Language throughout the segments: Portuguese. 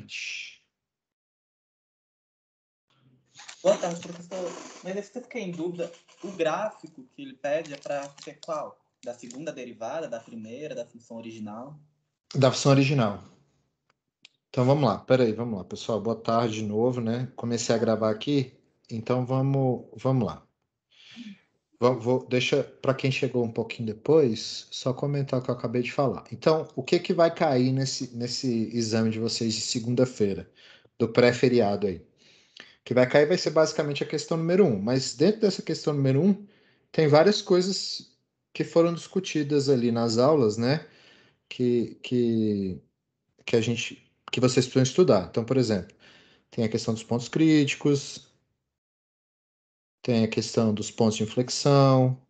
tarde. Boa tarde, professor. Mas eu fiquei em dúvida, o gráfico que ele pede é para ser qual? Da segunda derivada, da primeira, da função original? Da função original. Então vamos lá, peraí, vamos lá, pessoal. Boa tarde de novo, né? Comecei a gravar aqui, então vamos lá. Deixa para quem chegou um pouquinho depois, só comentar o que eu acabei de falar. Então, o que vai cair nesse exame de vocês de segunda-feira, do pré-feriado aí? O que vai cair vai ser basicamente a questão número 1, mas dentro dessa questão número 1, tem várias coisas que foram discutidas ali nas aulas, né? Que vocês precisam estudar. Então, por exemplo, tem a questão dos pontos críticos, tem a questão dos pontos de inflexão,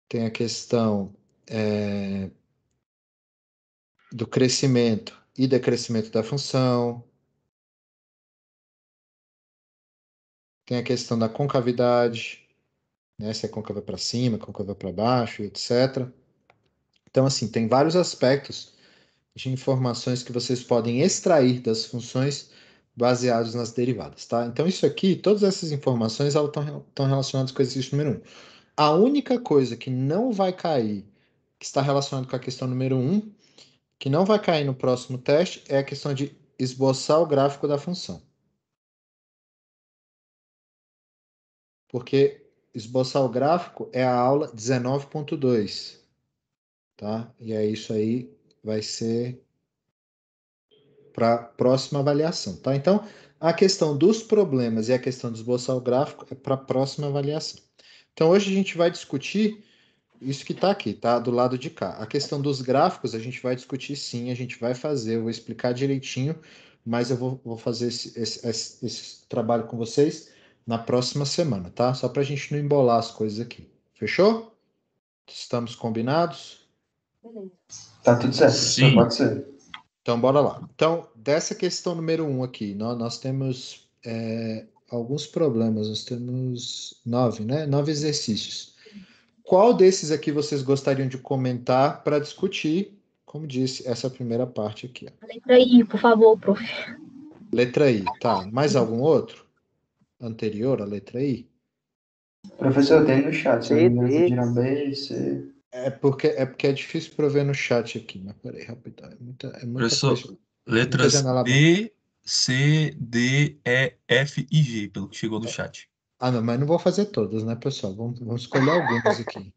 tem a questão do crescimento e decrescimento da função, tem a questão da concavidade, né, se a côncava para cima, a côncava para baixo, etc. Então, assim, tem vários aspectos de informações que vocês podem extrair das funções baseados nas derivadas, tá? Então, isso aqui, todas essas informações, elas estão relacionadas com o exercício número 1. A única coisa que não vai cair, que está relacionada com a questão número 1, que não vai cair no próximo teste, é a questão de esboçar o gráfico da função. Porque esboçar o gráfico é a aula 19.2, tá? E aí isso aí vai ser para a próxima avaliação, tá? Então, a questão dos problemas e a questão de esboçar o gráfico é para a próxima avaliação. Então, hoje a gente vai discutir isso que está aqui, tá? Do lado de cá. A questão dos gráficos a gente vai discutir sim, a gente vai fazer, eu vou explicar direitinho, mas eu vou fazer esse trabalho com vocês na próxima semana, tá? Só para a gente não embolar as coisas aqui. Fechou? Estamos combinados? Tá tudo certo, Sim. pode ser. Então, bora lá. Então, dessa questão número 1 aqui, nós temos alguns problemas. Nós temos 9, né? 9 exercícios. Qual desses aqui vocês gostariam de comentar para discutir, como disse, essa primeira parte aqui? Ó. A letra I, por favor, prof. Letra I, tá. Mais algum outro? Anterior à letra I? Professor, tem no chat, se não me engano, D. você tira B, C. É porque é difícil para eu ver no chat aqui, mas peraí, rapidão. É muita Professor, coisa. letras janela B, C, D, E, F e G, pelo que chegou no chat. Ah, não, mas não vou fazer todas, né, pessoal? Vamos escolher algumas aqui.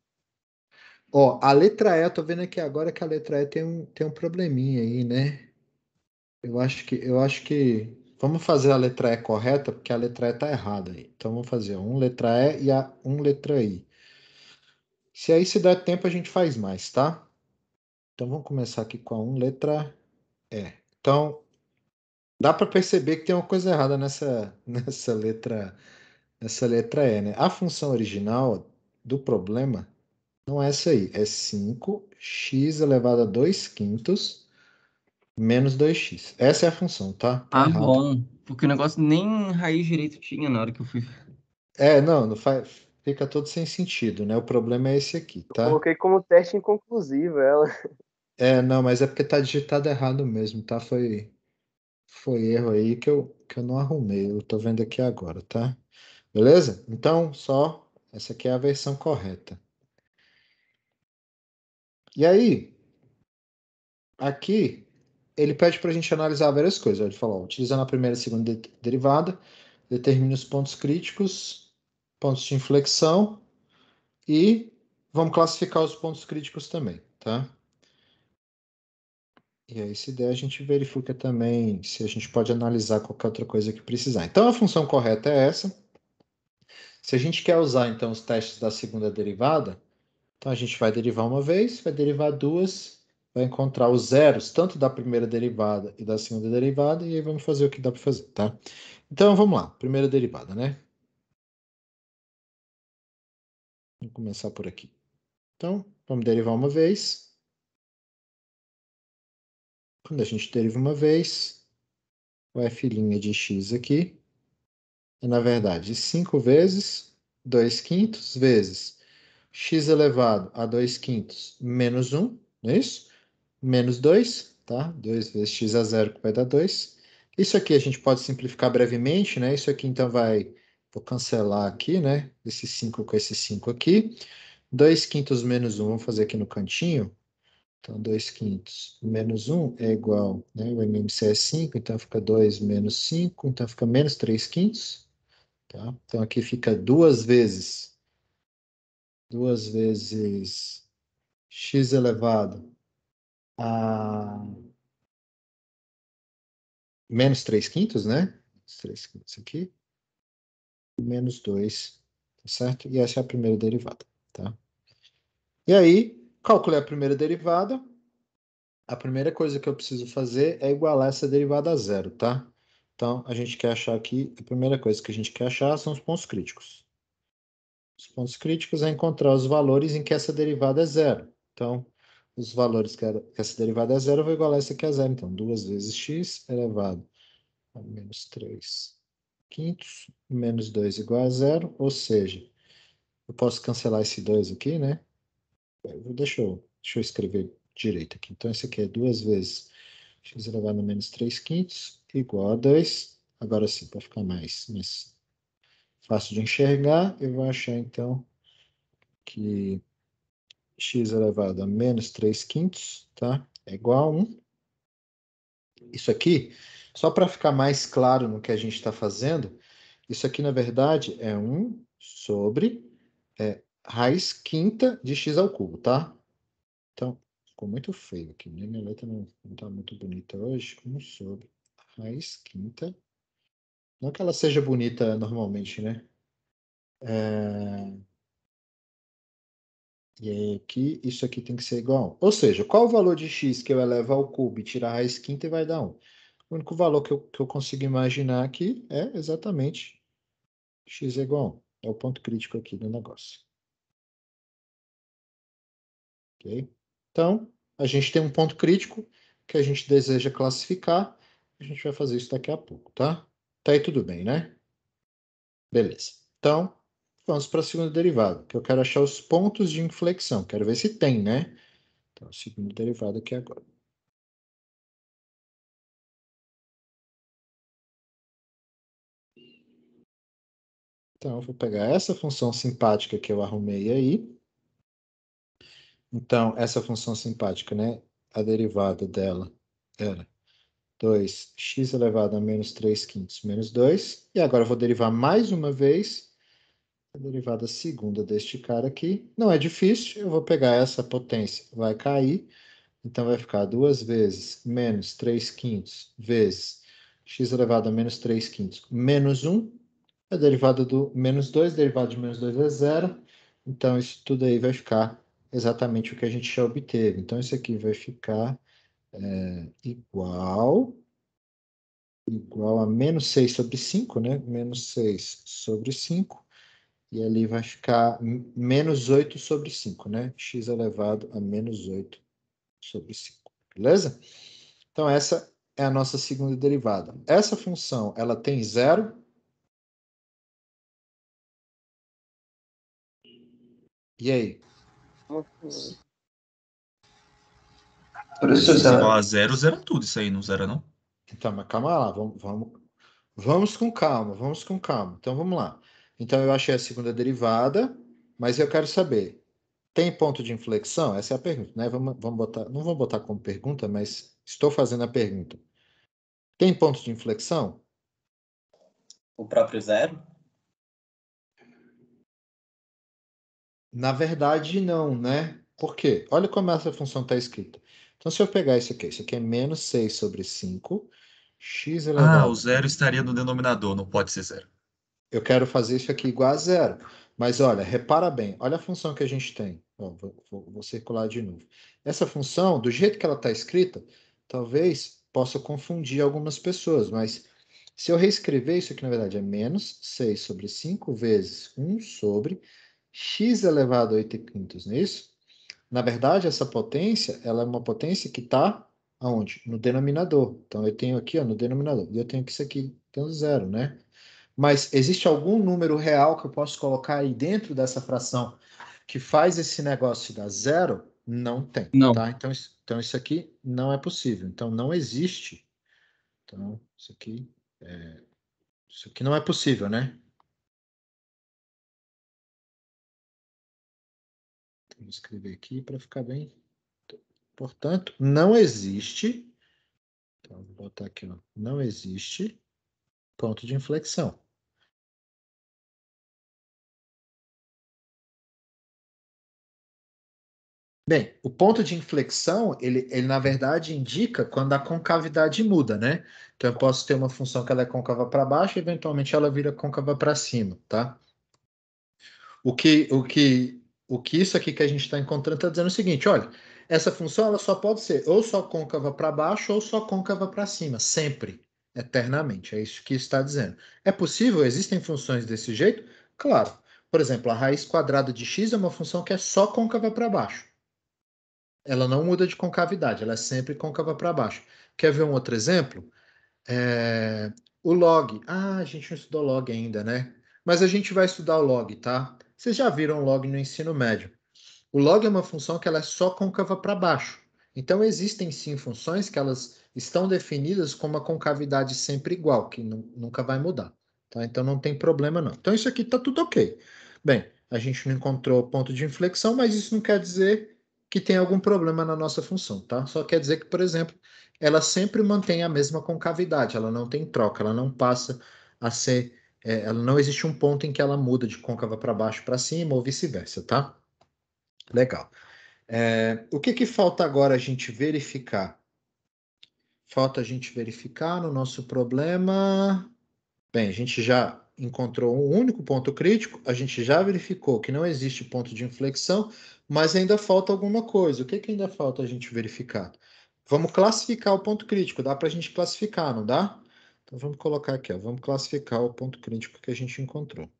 Ó, a letra E, eu tô vendo aqui agora que a letra E tem um probleminha aí, né? Eu acho que vamos fazer a letra E correta, porque a letra E tá errada aí. Então vamos fazer um letra E e um letra I. Se der tempo, a gente faz mais, tá? Então vamos começar aqui com a letra E. Então, dá para perceber que tem uma coisa errada nessa letra E, né? A função original do problema não é essa aí. É 5x elevado a 2 quintos menos 2x. Essa é a função, tá? Tá errado. Bom, porque o negócio nem raiz direito tinha na hora que eu fui. Não faz, fica todo sem sentido, né? O problema é esse aqui, Eu tá? coloquei como teste inconclusivo ela. Não, mas é porque tá digitado errado mesmo, tá? Foi erro aí que eu não arrumei. Eu tô vendo aqui agora, tá? Beleza? Então, essa aqui é a versão correta. E aí, aqui, ele pede para a gente analisar várias coisas. Ele fala, ó, utilizando a primeira e a segunda derivada, determine os pontos críticos, pontos de inflexão e vamos classificar os pontos críticos também, tá? E aí, se der, a gente verifica também se a gente pode analisar qualquer outra coisa que precisar. Então, a função correta é essa. Se a gente quer usar, então, os testes da segunda derivada, então a gente vai derivar uma vez, vai derivar duas, vai encontrar os zeros, tanto da primeira derivada e da segunda derivada, e aí vamos fazer o que dá para fazer, tá? Então, vamos lá. Primeira derivada, né? Vamos começar por aqui. Então, vamos derivar uma vez. Quando a gente deriva uma vez, o f' de x aqui é, na verdade, 5 vezes 2 quintos vezes x elevado a 2 quintos menos 1, não é isso? Menos 2. tá? 2 vezes x a 0, que vai dar 2. Isso aqui a gente pode simplificar brevemente, né? Isso aqui, então, vou cancelar aqui, né? Esse 5 com esse 5 aqui. 2 quintos menos 1, vamos fazer aqui no cantinho. Então, 2 quintos menos 1 é igual, né? O MMC é 5, então fica 2 menos 5, então fica menos 3 quintos. Tá? Então, aqui fica 2 vezes x elevado a menos 3 quintos, né? 3 quintos aqui. Menos 2, tá certo? E essa é a primeira derivada, tá? E aí, calculei a primeira derivada. A primeira coisa que eu preciso fazer é igualar essa derivada a zero, tá? Então, a gente quer achar aqui, a primeira coisa que a gente quer achar são os pontos críticos. Os pontos críticos é encontrar os valores em que essa derivada é zero. Então, os valores que essa derivada é zero, eu vou igualar isso aqui a zero. Então, 2 vezes x elevado a menos 3 quintos, menos 2 igual a zero, ou seja, eu posso cancelar esse 2 aqui, né? Deixa eu escrever direito aqui. Então, esse aqui é 2 vezes x elevado a menos 3 quintos igual a 2. Agora sim, para ficar mais fácil de enxergar, eu vou achar, então, que x elevado a menos 3 quintos, tá? É igual a 1. Isso aqui, só para ficar mais claro no que a gente está fazendo, isso aqui, na verdade, é 1 sobre raiz quinta de x ao cubo, tá? Então, ficou muito feio aqui, né? Minha letra não está muito bonita hoje. 1 sobre raiz quinta. Não que ela seja bonita normalmente, né? E aí aqui, isso aqui tem que ser igual a 1. Ou seja, qual o valor de x que eu elevo ao cubo e tirar a raiz quinta e vai dar 1? O único valor que eu consigo imaginar aqui é exatamente x é igual a 1. É o ponto crítico aqui do negócio. Ok? Então, a gente tem um ponto crítico que a gente deseja classificar. A gente vai fazer isso daqui a pouco, tá? Tá aí tudo bem, né? Beleza. Então, vamos para a segunda derivada, que eu quero achar os pontos de inflexão. Quero ver se tem, né? Então, a segunda derivada aqui agora. Então, eu vou pegar essa função simpática que eu arrumei aí. Então, essa função simpática, né? A derivada dela era 2x elevado a menos 3 quintos menos 2. E agora eu vou derivar mais uma vez a derivada segunda deste cara aqui. Não é difícil, eu vou pegar essa potência, vai cair. Então, vai ficar 2 vezes menos 3 quintos vezes x elevado a menos 3 quintos menos 1. A derivada do menos 2, derivada de menos 2 é zero. Então, isso tudo aí vai ficar exatamente o que a gente já obteve. Então, isso aqui vai ficar igual a menos 6 sobre 5, né? Menos 6 sobre 5. E ali vai ficar menos 8 sobre 5, né? X elevado a menos 8 sobre 5. Beleza? Então, essa é a nossa segunda derivada. Essa função, ela tem zero. E aí? Professor, X se igual ela, a zero, zera tudo isso aí, não zera não? Então, mas calma lá, vamos com calma, vamos com calma. Então, vamos lá. Então, eu achei a segunda derivada, mas eu quero saber, tem ponto de inflexão? Essa é a pergunta, né? Vamos botar, não vou botar como pergunta, mas estou fazendo a pergunta. Tem ponto de inflexão? O próprio zero? Na verdade, não, né? Por quê? Olha como essa função está escrita. Então, se eu pegar isso aqui é menos 6 sobre 5, x Ah, o elevado. zero estaria no denominador, não pode ser zero. Eu quero fazer isso aqui igual a zero. Mas olha, repara bem, olha a função que a gente tem. Ó, vou circular de novo. Essa função, do jeito que ela está escrita, talvez possa confundir algumas pessoas, mas se eu reescrever isso aqui, na verdade, é menos 6 sobre 5 vezes 1 sobre x elevado a 8 quintos, não é isso? Na verdade, essa potência, ela é uma potência que está aonde? No denominador. Então, eu tenho aqui, ó, no denominador. E eu tenho que isso aqui, tendo zero, né? Mas existe algum número real que eu posso colocar aí dentro dessa fração que faz esse negócio dar zero? Não tem, Não. tá? Então isso aqui não é possível. Então, não existe. Então, isso aqui não é possível, né? Vou escrever aqui para ficar bem. Portanto, não existe. Então, vou botar aqui, ó. Não existe ponto de inflexão. Bem, o ponto de inflexão, ele na verdade indica quando a concavidade muda, né? Então, eu posso ter uma função que ela é côncava para baixo e eventualmente ela vira côncava para cima, tá? O que isso aqui que a gente está encontrando está dizendo o seguinte, olha, essa função ela só pode ser ou só côncava para baixo ou só côncava para cima, sempre, eternamente. É isso que está dizendo. É possível? Existem funções desse jeito? Claro. Por exemplo, a raiz quadrada de x é uma função que é só côncava para baixo. Ela não muda de concavidade, ela é sempre côncava para baixo. Quer ver um outro exemplo? O log. Ah, a gente não estudou log ainda, né? Mas a gente vai estudar o log, tá? Vocês já viram log no ensino médio. O log é uma função que ela é só côncava para baixo. Então, existem sim funções que elas estão definidas com uma concavidade sempre igual, que nunca vai mudar. Tá? Então, não tem problema não. Então, isso aqui está tudo ok. Bem, a gente não encontrou ponto de inflexão, mas isso não quer dizer que tem algum problema na nossa função, tá? Só quer dizer que, por exemplo, ela sempre mantém a mesma concavidade, ela não tem troca, ela não passa a ser... ela não existe um ponto em que ela muda de côncava para baixo para cima ou vice-versa, tá? Legal. O que falta agora a gente verificar? Falta a gente verificar no nosso problema. Bem, a gente já encontrou um único ponto crítico, a gente já verificou que não existe ponto de inflexão, mas ainda falta alguma coisa. O que ainda falta a gente verificar? Vamos classificar o ponto crítico. Dá para a gente classificar, não dá? Então vamos colocar aqui, ó. Vamos classificar o ponto crítico que a gente encontrou.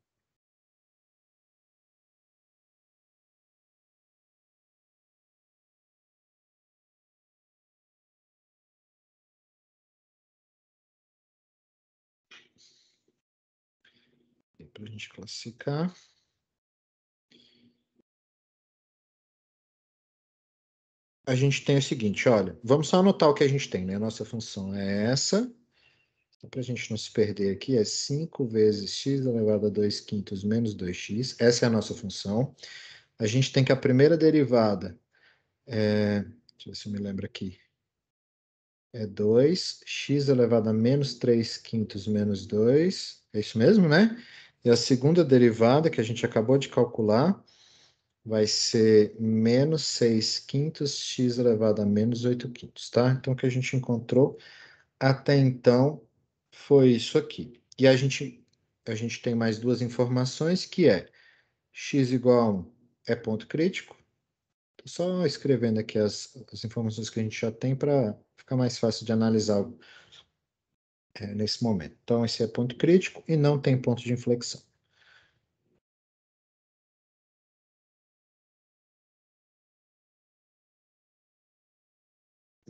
Para a gente classificar. A gente tem o seguinte, olha, vamos só anotar o que a gente tem, né? A nossa função é essa, para a gente não se perder aqui, é 5 vezes x elevado a 2 quintos menos 2x, essa é a nossa função. A gente tem que a primeira derivada, deixa eu ver se eu me lembro aqui, é 2x elevado a menos 3 quintos menos 2, é isso mesmo, né? E a segunda derivada, que a gente acabou de calcular, vai ser menos 6 quintos x elevado a menos 8 quintos, tá? Então, o que a gente encontrou até então foi isso aqui. E a gente tem mais duas informações, que é x igual a 1 é ponto crítico. Estou só escrevendo aqui as informações que a gente já tem para ficar mais fácil de analisar nesse momento. Então, esse é ponto crítico e não tem ponto de inflexão.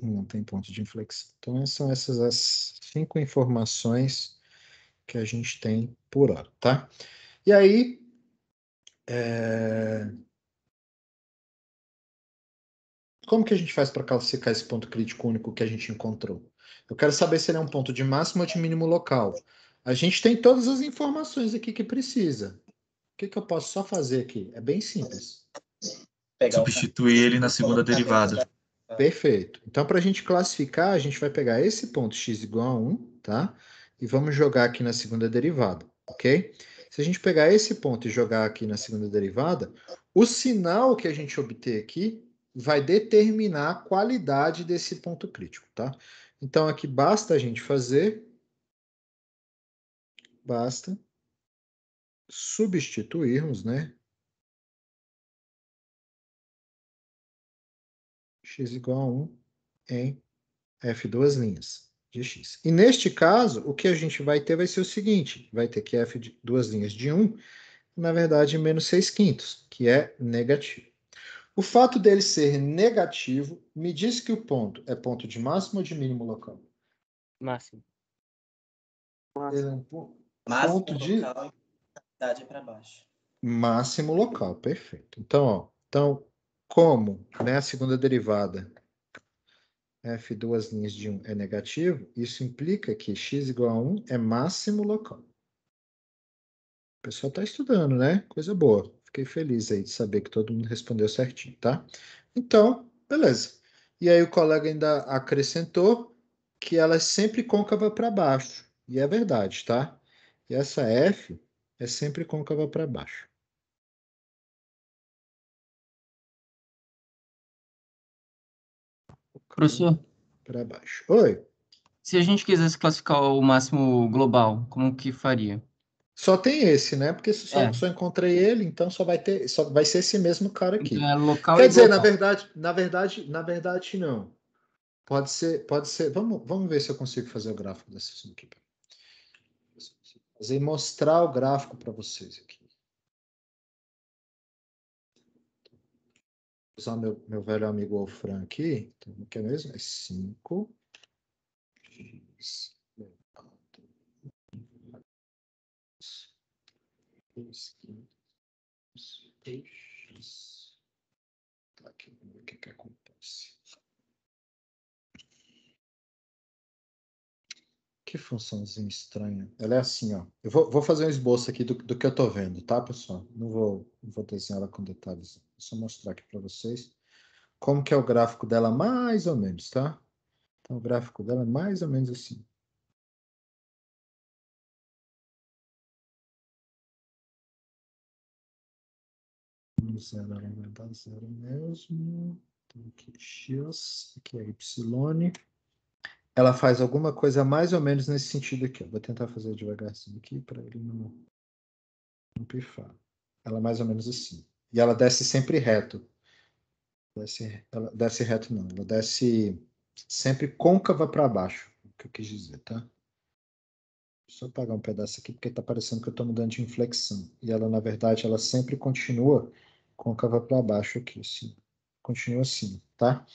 Não tem ponto de inflexão. Então, são essas as 5 informações que a gente tem por hora, tá? E aí, como que a gente faz para classificar esse ponto crítico único que a gente encontrou? Eu quero saber se ele é um ponto de máximo ou de mínimo local. A gente tem todas as informações aqui que precisa. O que eu posso só fazer aqui? É bem simples. Pegar o Substituir ele na segunda derivada. Perfeito. Então, para a gente classificar, a gente vai pegar esse ponto x igual a 1, tá? E vamos jogar aqui na segunda derivada, ok? Se a gente pegar esse ponto e jogar aqui na segunda derivada, o sinal que a gente obter aqui vai determinar a qualidade desse ponto crítico, tá? Então, aqui basta a gente basta substituirmos, né? X igual a 1 em F duas linhas de x. E neste caso, o que a gente vai ter vai ser o seguinte, vai ter que F de duas linhas de 1, na verdade, menos 6 quintos, que é negativo. O fato dele ser negativo me diz que o ponto é ponto de máximo ou de mínimo local? Máximo. Ele é um máximo ponto de local e quantidade para baixo. máximo local, perfeito. Então, como, né, a segunda derivada f duas linhas de 1 é negativo, isso implica que x igual a 1 é máximo local. O pessoal está estudando, né? Coisa boa. Fiquei feliz aí de saber que todo mundo respondeu certinho, tá? Então, beleza. E aí o colega ainda acrescentou que ela é sempre côncava para baixo. E é verdade, tá? E essa f é sempre côncava para baixo. Professor, Para baixo. Oi. se a gente quisesse classificar o máximo global, como que faria? Só tem esse, né? Porque É, só encontrei ele, então só vai ser esse mesmo cara então aqui. é local Quer e dizer, global. na verdade não. Pode ser. Vamos ver se eu consigo fazer o gráfico dessa aqui. Fazer mostrar o gráfico para vocês aqui. Vou usar meu velho amigo Wolfram aqui. Então, o que é mesmo? É 5. Tá aqui, vamos ver o que acontece. Que funçãozinha estranha. Ela é assim, ó. Eu vou fazer um esboço aqui do que eu tô vendo, tá, pessoal? Não vou desenhar ela com detalhes. Vou só mostrar aqui para vocês como que é o gráfico dela, mais ou menos, tá? Então, o gráfico dela é mais ou menos assim. Zero, ela vai dar zero mesmo. Então, aqui x, aqui é y. Ela faz alguma coisa mais ou menos nesse sentido aqui. Vou tentar fazer devagarzinho aqui para ele não pifar. Ela é mais ou menos assim. E ela desce sempre reto. Ela desce reto, não. Ela desce sempre côncava para baixo. O que eu quis dizer, tá? Só apagar um pedaço aqui, porque está parecendo que eu estou mudando de inflexão. E ela, na verdade, ela sempre continua côncava para baixo aqui, assim. Continua assim, tá?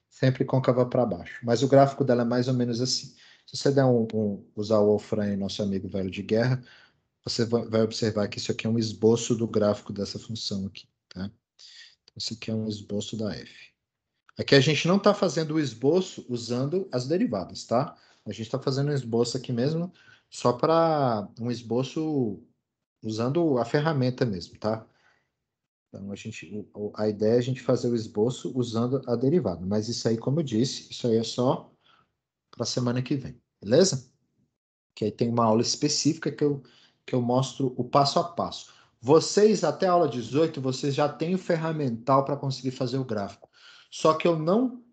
Sempre côncava para baixo. Mas o gráfico dela é mais ou menos assim. Se você usar o Wolfram, nosso amigo velho de guerra, você vai observar que isso aqui é um esboço do gráfico dessa função aqui, tá? Então, isso aqui é um esboço da f. Aqui a gente não está fazendo o esboço usando as derivadas, tá? A gente está fazendo um esboço aqui mesmo, só para um esboço usando a ferramenta mesmo, tá? Então, a ideia é a gente fazer o esboço usando a derivada. Mas isso aí, como eu disse, isso aí é só para a semana que vem, beleza? Que aí tem uma aula específica que eu mostro o passo a passo. Vocês, até a aula 18, vocês já têm o ferramental para conseguir fazer o gráfico. Só que eu não...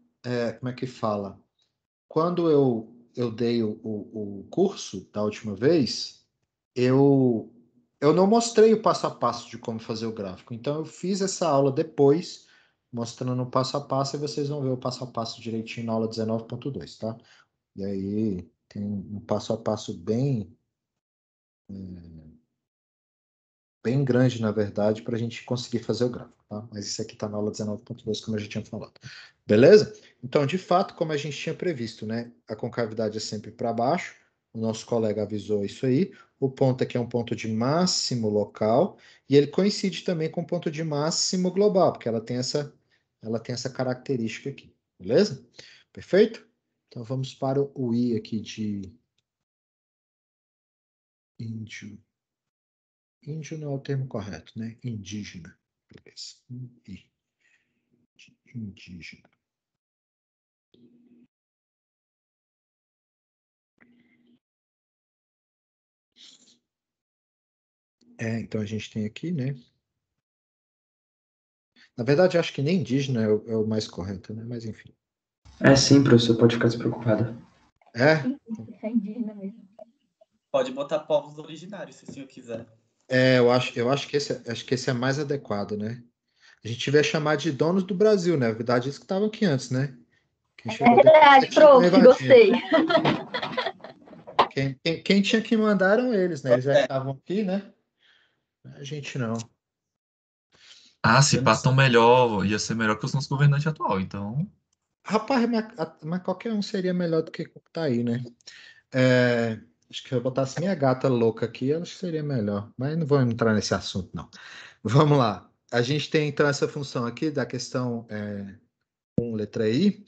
como é que fala? Quando eu dei o curso da última vez, eu não mostrei o passo a passo de como fazer o gráfico. Então, eu fiz essa aula depois, mostrando o passo a passo, e vocês vão ver o passo a passo direitinho na aula 19.2, tá? E aí tem um passo a passo bem grande, na verdade, para a gente conseguir fazer o gráfico, tá? Mas isso aqui está na aula 19.2, como eu já tinha falado. Beleza? Então, de fato, como a gente tinha previsto, né? A concavidade é sempre para baixo. O nosso colega avisou isso aí. O ponto aqui é um ponto de máximo local. E ele coincide também com o ponto de máximo global, porque ela tem essa característica aqui. Beleza? Perfeito? Então, vamos para o I aqui de índio. Índio não é o termo correto, né? Indígena. Beleza. I. Indígena. Então a gente tem aqui, né? Na verdade, eu acho que nem indígena é o mais correto, né? Mas enfim. É sim, professor, pode ficar despreocupado. É? É indígena mesmo. Pode botar povos originários, se o senhor quiser. Eu acho que esse é mais adequado, né? A gente devia chamar de donos do Brasil, né? Na verdade, eles que estavam aqui antes, né? Quem É chegou depois verdade, que tinha prof, invadido. gostei. Quem tinha que mandar eram eles, né? Eles já É. estavam aqui, né? A gente não. Ah, se Eu não pá sei. tão melhor, ia ser melhor que os nossos governantes atual, então. Rapaz, mas qualquer um seria melhor do que tá aí, né? Acho que eu botasse minha gata louca aqui, acho que seria melhor. Mas não vou entrar nesse assunto, não. Vamos lá. a gente tem então essa função aqui da questão com letra I,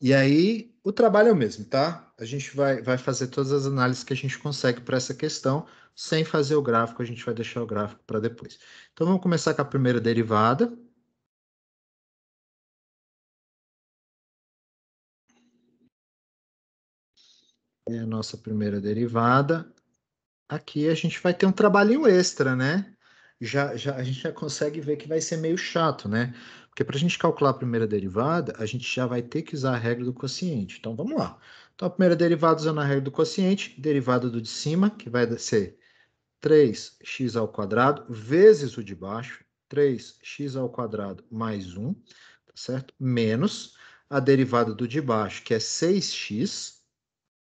e aí o trabalho é o mesmo, tá? A gente vai fazer todas as análises que a gente consegue para essa questão, sem fazer o gráfico, a gente vai deixar o gráfico para depois. Então vamos começar com a primeira derivada. É a nossa primeira derivada. Aqui a gente vai ter um trabalhinho extra, né? A gente já consegue ver que vai ser meio chato, né? Porque para a gente calcular a primeira derivada, a gente já vai ter que usar a regra do quociente. Então, vamos lá. Então, a primeira derivada usando a regra do quociente, derivada do de cima, que vai ser 3x ao quadrado, vezes o de baixo, 3x ao quadrado mais 1, tá certo? Menos a derivada do de baixo, que é 6x,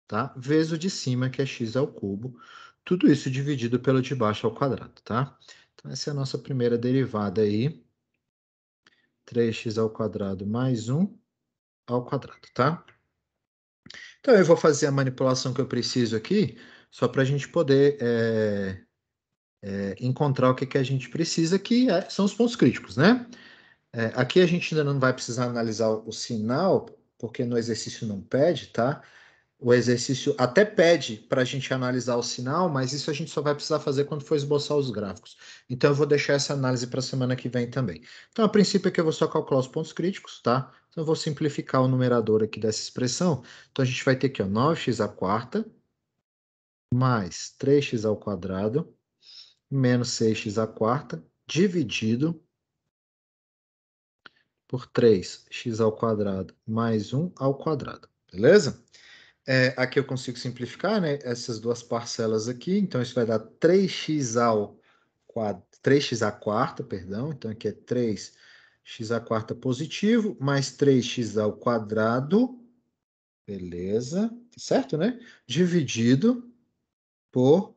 tá? Vezes o de cima, que é x ao cubo. Tudo isso dividido pelo de baixo ao quadrado, tá? Então, essa é a nossa primeira derivada aí. 3x ao quadrado mais 1 ao quadrado, tá? Então, eu vou fazer a manipulação que eu preciso aqui, só para a gente poder encontrar o que a gente precisa, que são os pontos críticos, né? Aqui a gente ainda não vai precisar analisar o sinal, porque no exercício não pede, tá? O exercício até pede para a gente analisar o sinal, mas isso a gente só vai precisar fazer quando for esboçar os gráficos. Então, eu vou deixar essa análise para a semana que vem também. Então, a princípio aqui eu vou só calcular os pontos críticos, tá? Então, eu vou simplificar o numerador aqui dessa expressão. Então, a gente vai ter aqui, ó, 9x à quarta, mais 3x ao quadrado, menos 6x à quarta, dividido por 3x ao quadrado mais 1 ao quadrado. Beleza? Aqui eu consigo simplificar, né? Essas duas parcelas aqui. Então, isso vai dar 3x ao quadrado, 3x à quarta, perdão. Então, aqui é 3x à quarta positivo, mais 3x ao quadrado. Beleza? Certo, né? Dividido por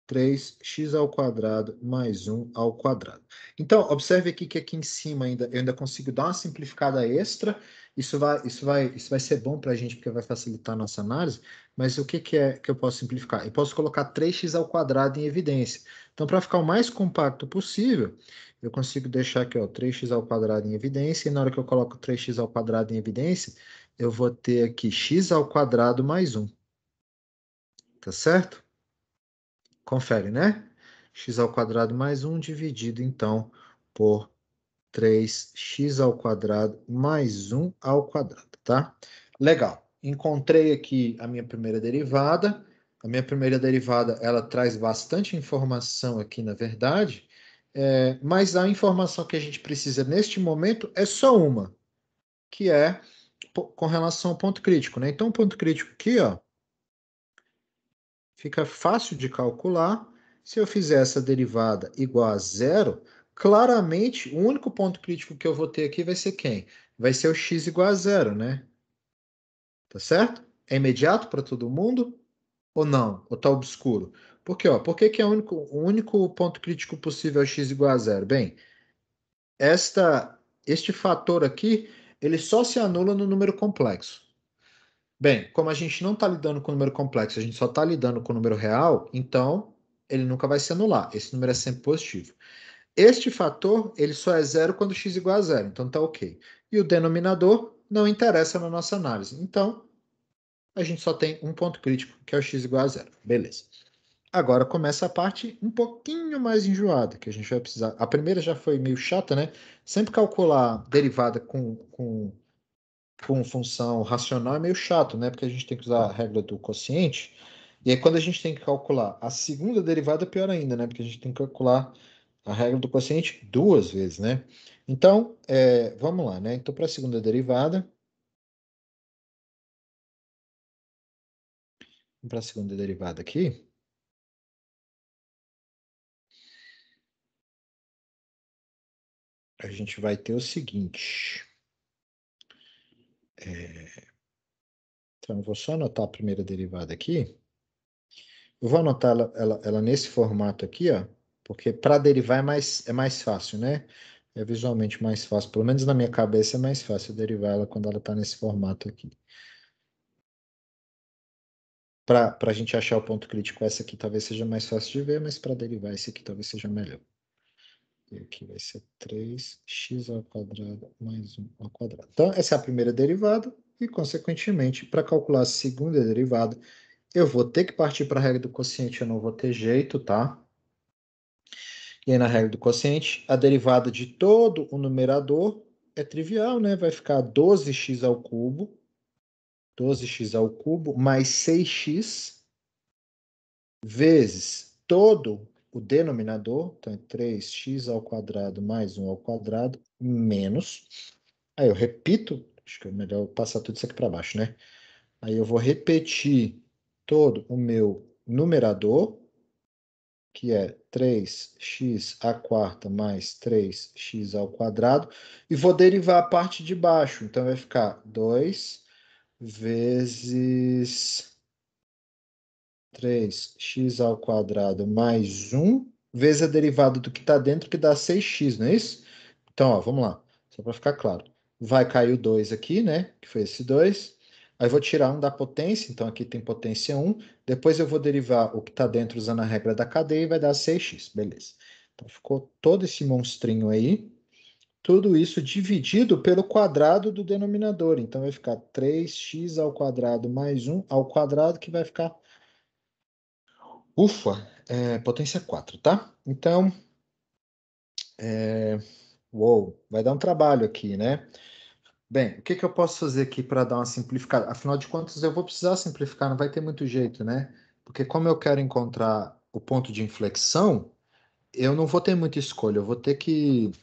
3x ao quadrado mais 1 ao quadrado. Então, observe aqui que aqui em cima eu ainda consigo dar uma simplificada extra. Isso vai ser bom para a gente, porque vai facilitar a nossa análise. Mas o que é que eu posso simplificar? Eu posso colocar 3x ao quadrado em evidência. Então, para ficar o mais compacto possível, eu consigo deixar aqui, ó, 3x ao quadrado em evidência. E na hora que eu coloco 3x ao quadrado em evidência, eu vou ter aqui x ao quadrado mais 1. Tá certo? Confere, né? X ao quadrado mais 1 dividido, então, por 3x ao quadrado mais 1 ao quadrado, tá? Legal. Encontrei aqui a minha primeira derivada. A minha primeira derivada, ela traz bastante informação aqui, na verdade, mas a informação que a gente precisa neste momento é só uma, que é com relação ao ponto crítico, né? Então, o ponto crítico aqui, ó, fica fácil de calcular. Se eu fizer essa derivada igual a zero, claramente o único ponto crítico que eu vou ter aqui vai ser quem? Vai ser o x igual a zero, né? Tá certo? É imediato para todo mundo? Ou não? Ou tá obscuro? Por quê? Por que é o único ponto crítico possível é o x igual a zero? Bem, este fator aqui, ele só se anula no número complexo. Bem, como a gente não está lidando com número complexo, a gente só está lidando com número real, então ele nunca vai se anular. Esse número é sempre positivo. Este fator, ele só é zero quando x igual a zero, então tá ok. E o denominador não interessa na nossa análise. Então, a gente só tem um ponto crítico, que é o x igual a zero. Beleza. Agora começa a parte um pouquinho mais enjoada, que a gente vai precisar. A primeira já foi meio chata, né? Sempre calcular derivada com função racional é meio chato, né? Porque a gente tem que usar a regra do quociente. E aí, quando a gente tem que calcular a segunda derivada, é pior ainda, né? Porque a gente tem que calcular a regra do quociente duas vezes, né? Então, vamos lá, né? Então, para a segunda derivada, para a segunda derivada aqui, a gente vai ter o seguinte. Então, eu vou só anotar a primeira derivada aqui. Eu vou anotar ela nesse formato aqui, ó, porque para derivar é mais fácil, né? É visualmente mais fácil. Pelo menos na minha cabeça é mais fácil derivar ela quando ela está nesse formato aqui. Para a gente achar o ponto crítico, essa aqui talvez seja mais fácil de ver, mas para derivar esse aqui talvez seja melhor. E aqui vai ser 3x ao quadrado mais 1 ao quadrado. Então, essa é a primeira derivada. E, consequentemente, para calcular a segunda derivada, eu vou ter que partir para a regra do quociente, eu não vou ter jeito, tá? E aí, na regra do quociente, a derivada de todo o numerador é trivial, né? Vai ficar 12x ao cubo, 12x ao cubo, mais 6x, vezes todo o denominador, então é 3x ao quadrado mais 1 ao quadrado, menos. Aí eu repito, acho que é melhor passar tudo isso aqui para baixo, né? Aí eu vou repetir todo o meu numerador, que é 3x à quarta mais 3x ao quadrado, e vou derivar a parte de baixo. Então, vai ficar 2 vezes 3x ao quadrado mais 1, vezes a derivada do que está dentro, que dá 6x, não é isso? Então, ó, vamos lá, só para ficar claro. Vai cair o 2 aqui, né? Que foi esse 2. Aí vou tirar 1 da potência, então aqui tem potência 1. Depois eu vou derivar o que está dentro usando a regra da cadeia e vai dar 6x, beleza. Então ficou todo esse monstrinho aí. Tudo isso dividido pelo quadrado do denominador. Então vai ficar 3x ao quadrado mais 1 ao quadrado, que vai ficar... Ufa, potência 4, tá? Então, uou, vai dar um trabalho aqui, né? Bem, o que eu posso fazer aqui para dar uma simplificada? Afinal de contas, eu vou precisar simplificar, não vai ter muito jeito, né? Porque como eu quero encontrar o ponto de inflexão, eu não vou ter muita escolha, eu vou ter que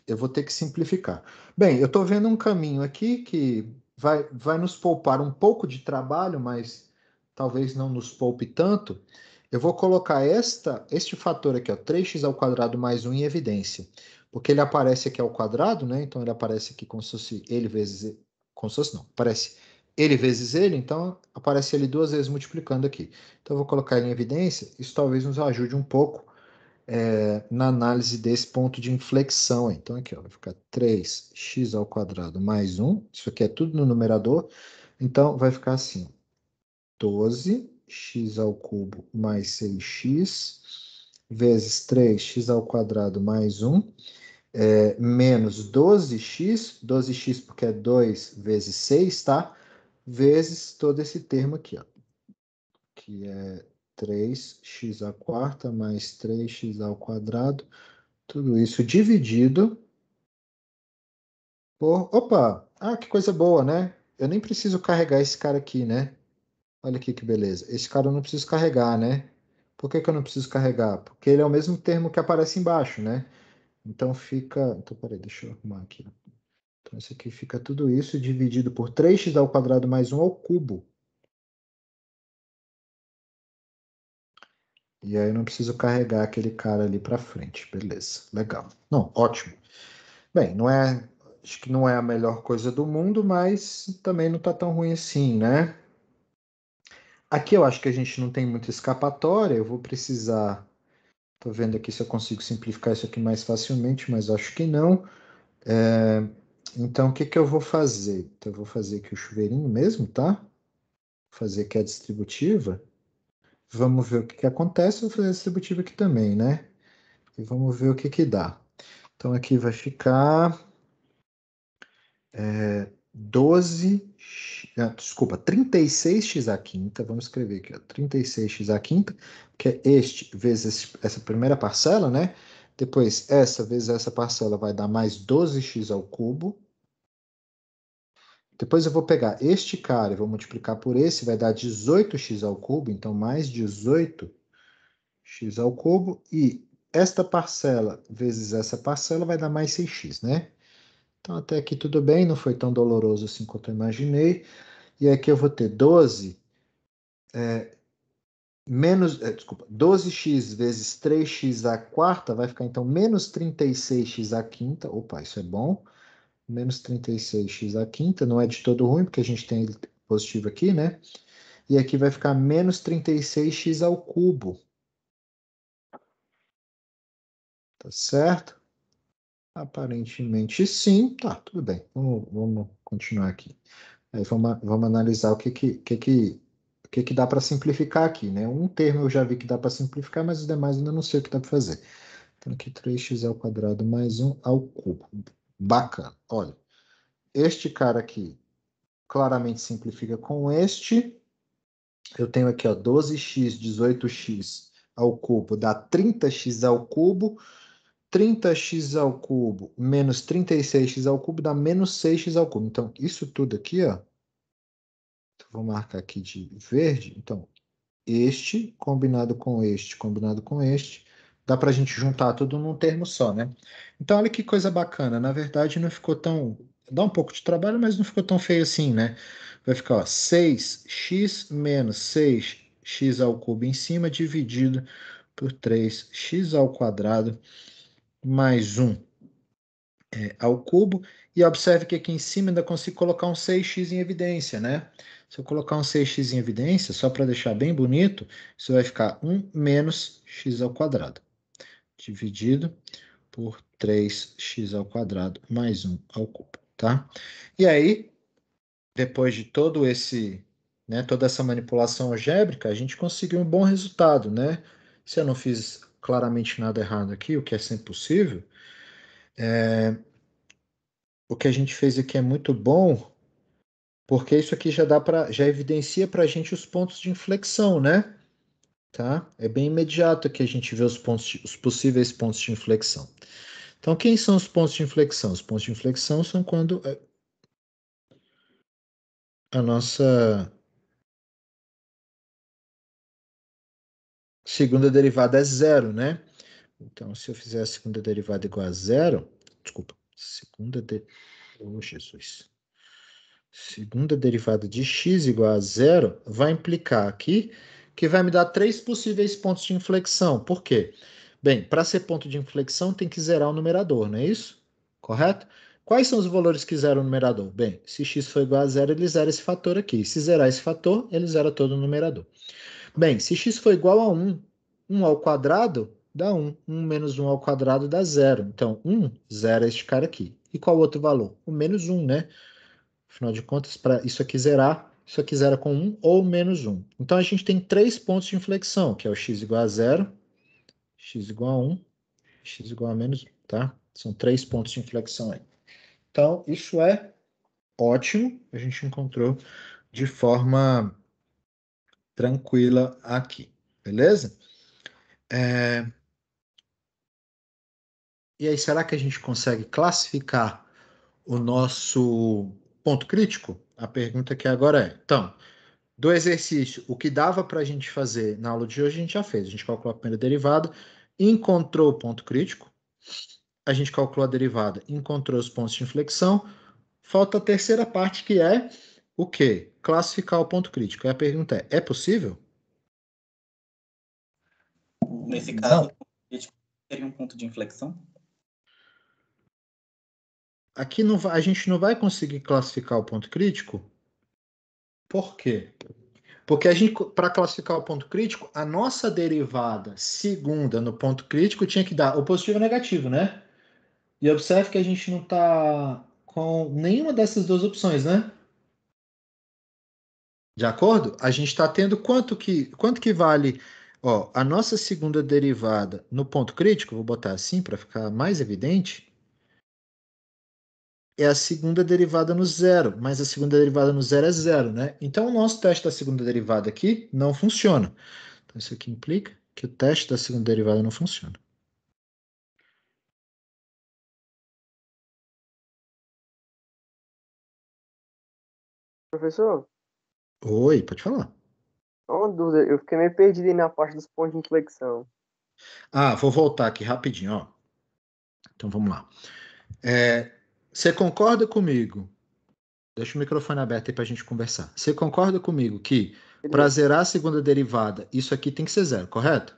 simplificar. Bem, eu estou vendo um caminho aqui que vai nos poupar um pouco de trabalho, mas talvez não nos poupe tanto. Eu vou colocar este fator aqui, ó, 3x ao quadrado mais 1 em evidência. Porque ele aparece aqui ao quadrado, né? Então ele aparece aqui como se fosse ele vezes... Como se fosse não, aparece ele vezes ele, então aparece ele duas vezes multiplicando aqui. Então eu vou colocar ele em evidência, isso talvez nos ajude um pouco na análise desse ponto de inflexão. Então, aqui ó, vai ficar 3x ao quadrado mais 1. Isso aqui é tudo no numerador. Então, vai ficar assim. 12x ao cubo mais 6x vezes 3x ao quadrado mais 1, menos 12x porque é 2 vezes 6, tá? Vezes todo esse termo aqui, ó, que é 3x à quarta mais 3x ao quadrado, tudo isso dividido por... Opa! Ah, que coisa boa, né? Eu nem preciso carregar esse cara aqui, né? Olha aqui que beleza. Esse cara eu não preciso carregar, né? Por que eu não preciso carregar? Porque ele é o mesmo termo que aparece embaixo, né? Então fica... Então, peraí, deixa eu arrumar aqui. Então, isso aqui fica tudo isso dividido por 3x ao quadrado mais 1 ao cubo. E aí eu não preciso carregar aquele cara ali para frente. Beleza, legal. Não, ótimo. Bem, acho que não é a melhor coisa do mundo, mas também não está tão ruim assim, né? Aqui eu acho que a gente não tem muita escapatória, eu vou precisar... Estou vendo aqui se eu consigo simplificar isso aqui mais facilmente, mas acho que não. Então, o que eu vou fazer? Então, eu vou fazer aqui o chuveirinho mesmo, tá? Vou fazer aqui a distributiva. Vamos ver o que acontece. Eu vou fazer a distributiva aqui também, né? E vamos ver o que dá. Então, aqui vai ficar 36x à quinta. Vamos escrever aqui, ó, 36x à quinta, que é este vezes essa primeira parcela, né? Depois, essa vezes essa parcela vai dar mais 12x ao cubo. Depois eu vou pegar este cara e vou multiplicar por esse, vai dar 18x ao cubo, então mais 18x ao cubo. E esta parcela vezes essa parcela vai dar mais 6x, né? Então até aqui tudo bem, não foi tão doloroso assim quanto eu imaginei. E aqui eu vou ter 12x vezes 3x à quarta, vai ficar então menos 36x à quinta. Opa, isso é bom. Menos 36x à quinta, não é de todo ruim, porque a gente tem ele positivo aqui, né? E aqui vai ficar menos 36x ao cubo. Tá certo? Aparentemente sim. Tá, tudo bem. Vamos continuar aqui. Aí vamos analisar o que dá para simplificar aqui, né? Um termo eu já vi que dá para simplificar, mas os demais ainda não sei o que dá para fazer. Então, aqui 3x ao quadrado mais 1 ao cubo. Bacana. Olha, este cara aqui claramente simplifica com este. Eu tenho aqui, ó, 12x, 18x ao cubo dá 30x ao cubo. 30x ao cubo menos 36x ao cubo dá menos 6x ao cubo. Então, isso tudo aqui, ó. Vou marcar aqui de verde. Então, este combinado com este, dá para a gente juntar tudo num termo só, né? Então, olha que coisa bacana. Na verdade, não ficou tão... Dá um pouco de trabalho, mas não ficou tão feio assim, né? Vai ficar, ó, 6x menos 6x ao cubo em cima, dividido por 3x ao quadrado mais 1 ao cubo. E observe que aqui em cima ainda consigo colocar um 6x em evidência, né? Se eu colocar um 6x em evidência, só para deixar bem bonito, isso vai ficar 1 menos x ao quadrado, dividido por 3x ao quadrado mais 1 ao cubo, tá? E aí, depois de todo esse, né, toda essa manipulação algébrica, a gente conseguiu um bom resultado, né? Se eu não fiz claramente nada errado aqui, o que é sempre possível, o que a gente fez aqui é muito bom, porque isso aqui já evidencia para a gente os pontos de inflexão, né? Tá? É bem imediato que a gente vê os possíveis pontos de inflexão. Então, quem são os pontos de inflexão? Os pontos de inflexão são quando a nossa segunda derivada é zero, né? Então, se eu fizer a segunda derivada igual a zero, desculpa, oh, Jesus. Segunda derivada de x igual a zero vai implicar aqui que vai me dar 3 possíveis pontos de inflexão. Por quê? Bem, para ser ponto de inflexão tem que zerar o numerador, não é isso? Correto? Quais são os valores que zeram o numerador? Bem, se x for igual a zero, ele zera esse fator aqui. Se zerar esse fator, ele zera todo o numerador. Bem, se x for igual a 1, 1 ao quadrado dá 1. 1 menos 1 ao quadrado dá 0. Então, 1 zera este cara aqui. E qual outro valor? O menos 1, né? Afinal de contas, para isso aqui zerar, isso aqui zera com 1 ou menos 1. Então, a gente tem 3 pontos de inflexão, que é o x igual a 0, x igual a 1, x igual a menos 1, tá? São 3 pontos de inflexão aí. Então, isso é ótimo, a gente encontrou de forma tranquila aqui, beleza? E aí, será que a gente consegue classificar o nosso ponto crítico? A pergunta que agora é, então, do exercício, o que dava para a gente fazer na aula de hoje, a gente já fez. A gente calculou a primeira derivada, encontrou o ponto crítico, a gente calculou a derivada, encontrou os pontos de inflexão. Falta a terceira parte, que é o quê? Classificar o ponto crítico. E a pergunta é possível? Nesse caso, o ponto crítico seria um ponto de inflexão? Aqui não a gente não vai conseguir classificar o ponto crítico. Por quê? Porque a gente, para classificar o ponto crítico, a nossa derivada segunda no ponto crítico tinha que dar o positivo e o negativo, né? E observe que a gente não está com nenhuma dessas duas opções, né? De acordo? A gente está tendo quanto que vale, ó, a nossa segunda derivada no ponto crítico, vou botar assim para ficar mais evidente, é a segunda derivada no zero, mas a segunda derivada no zero é zero, né? Então o nosso teste da segunda derivada aqui não funciona. Então isso aqui implica que o teste da segunda derivada não funciona. Professor, Oi, pode falar. uma dúvida, eu fiquei meio perdido aí na parte dos pontos de inflexão. Ah, vou voltar aqui rapidinho, ó. Então vamos lá. Você concorda comigo? Deixa o microfone aberto aí para a gente conversar. Você concorda comigo que para Beleza. zerar a segunda derivada, isso aqui tem que ser zero, correto?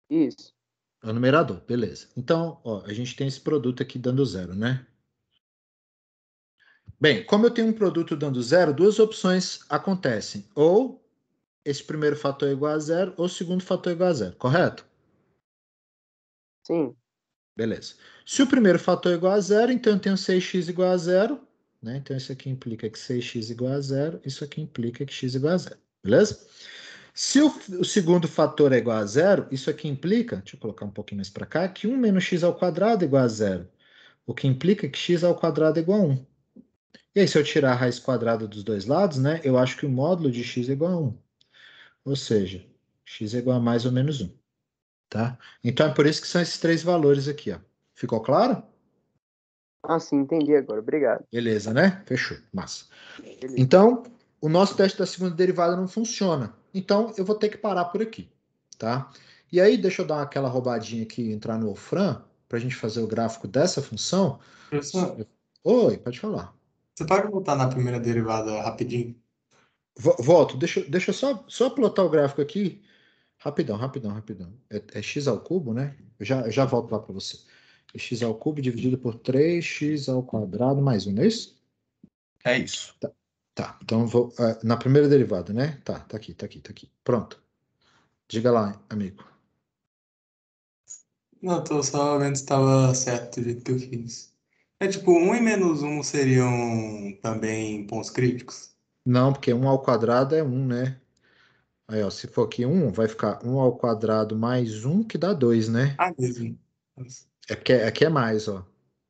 Isso. É o numerador, beleza. Então, ó, a gente tem esse produto aqui dando zero, né? Bem, como eu tenho um produto dando zero, duas opções acontecem. Ou esse primeiro fator é igual a zero, ou o segundo fator é igual a zero, correto? Sim. Beleza. Se o primeiro fator é igual a zero, então eu tenho 6x igual a zero, né? Então isso aqui implica que 6x igual a zero, isso aqui implica que x igual a zero, beleza? Se o segundo fator é igual a zero, isso aqui implica, deixa eu colocar um pouquinho mais para cá, que 1 menos x ao quadrado é igual a zero. O que implica que x ao quadrado é igual a 1. E aí, se eu tirar a raiz quadrada dos dois lados, né, eu acho que o módulo de x é igual a 1. Ou seja, x é igual a mais ou menos 1. Tá? Então é por isso que são esses três valores aqui. Ó. Ficou claro? Ah, sim, entendi agora. Obrigado. Beleza, né? Fechou. Massa. Beleza. Então, o nosso teste da segunda derivada não funciona. Então, eu vou ter que parar por aqui. Tá? E aí, deixa eu dar aquela roubadinha aqui, entrar no Wolfram, para a gente fazer o gráfico dessa função. Professor, Oi, pode falar. você pode voltar na primeira derivada rapidinho? Volto, deixa eu só plotar o gráfico aqui. Rapidão. É x ao cubo, né? Eu já volto lá para você. É x ao cubo dividido por 3x ao quadrado mais 1, não é isso? É isso. Tá, então vou na primeira derivada, né? Tá aqui. Pronto. Diga lá, amigo. Não, tô só vendo se estava certo do jeito que eu fiz. É tipo, 1 e menos 1 seriam também pontos críticos? Não, porque 1 ao quadrado é 1, né? Aí, ó, se for aqui 1, vai ficar 1 ao quadrado mais 1, que dá 2, né? Ah, mesmo. Aqui é mais, ó.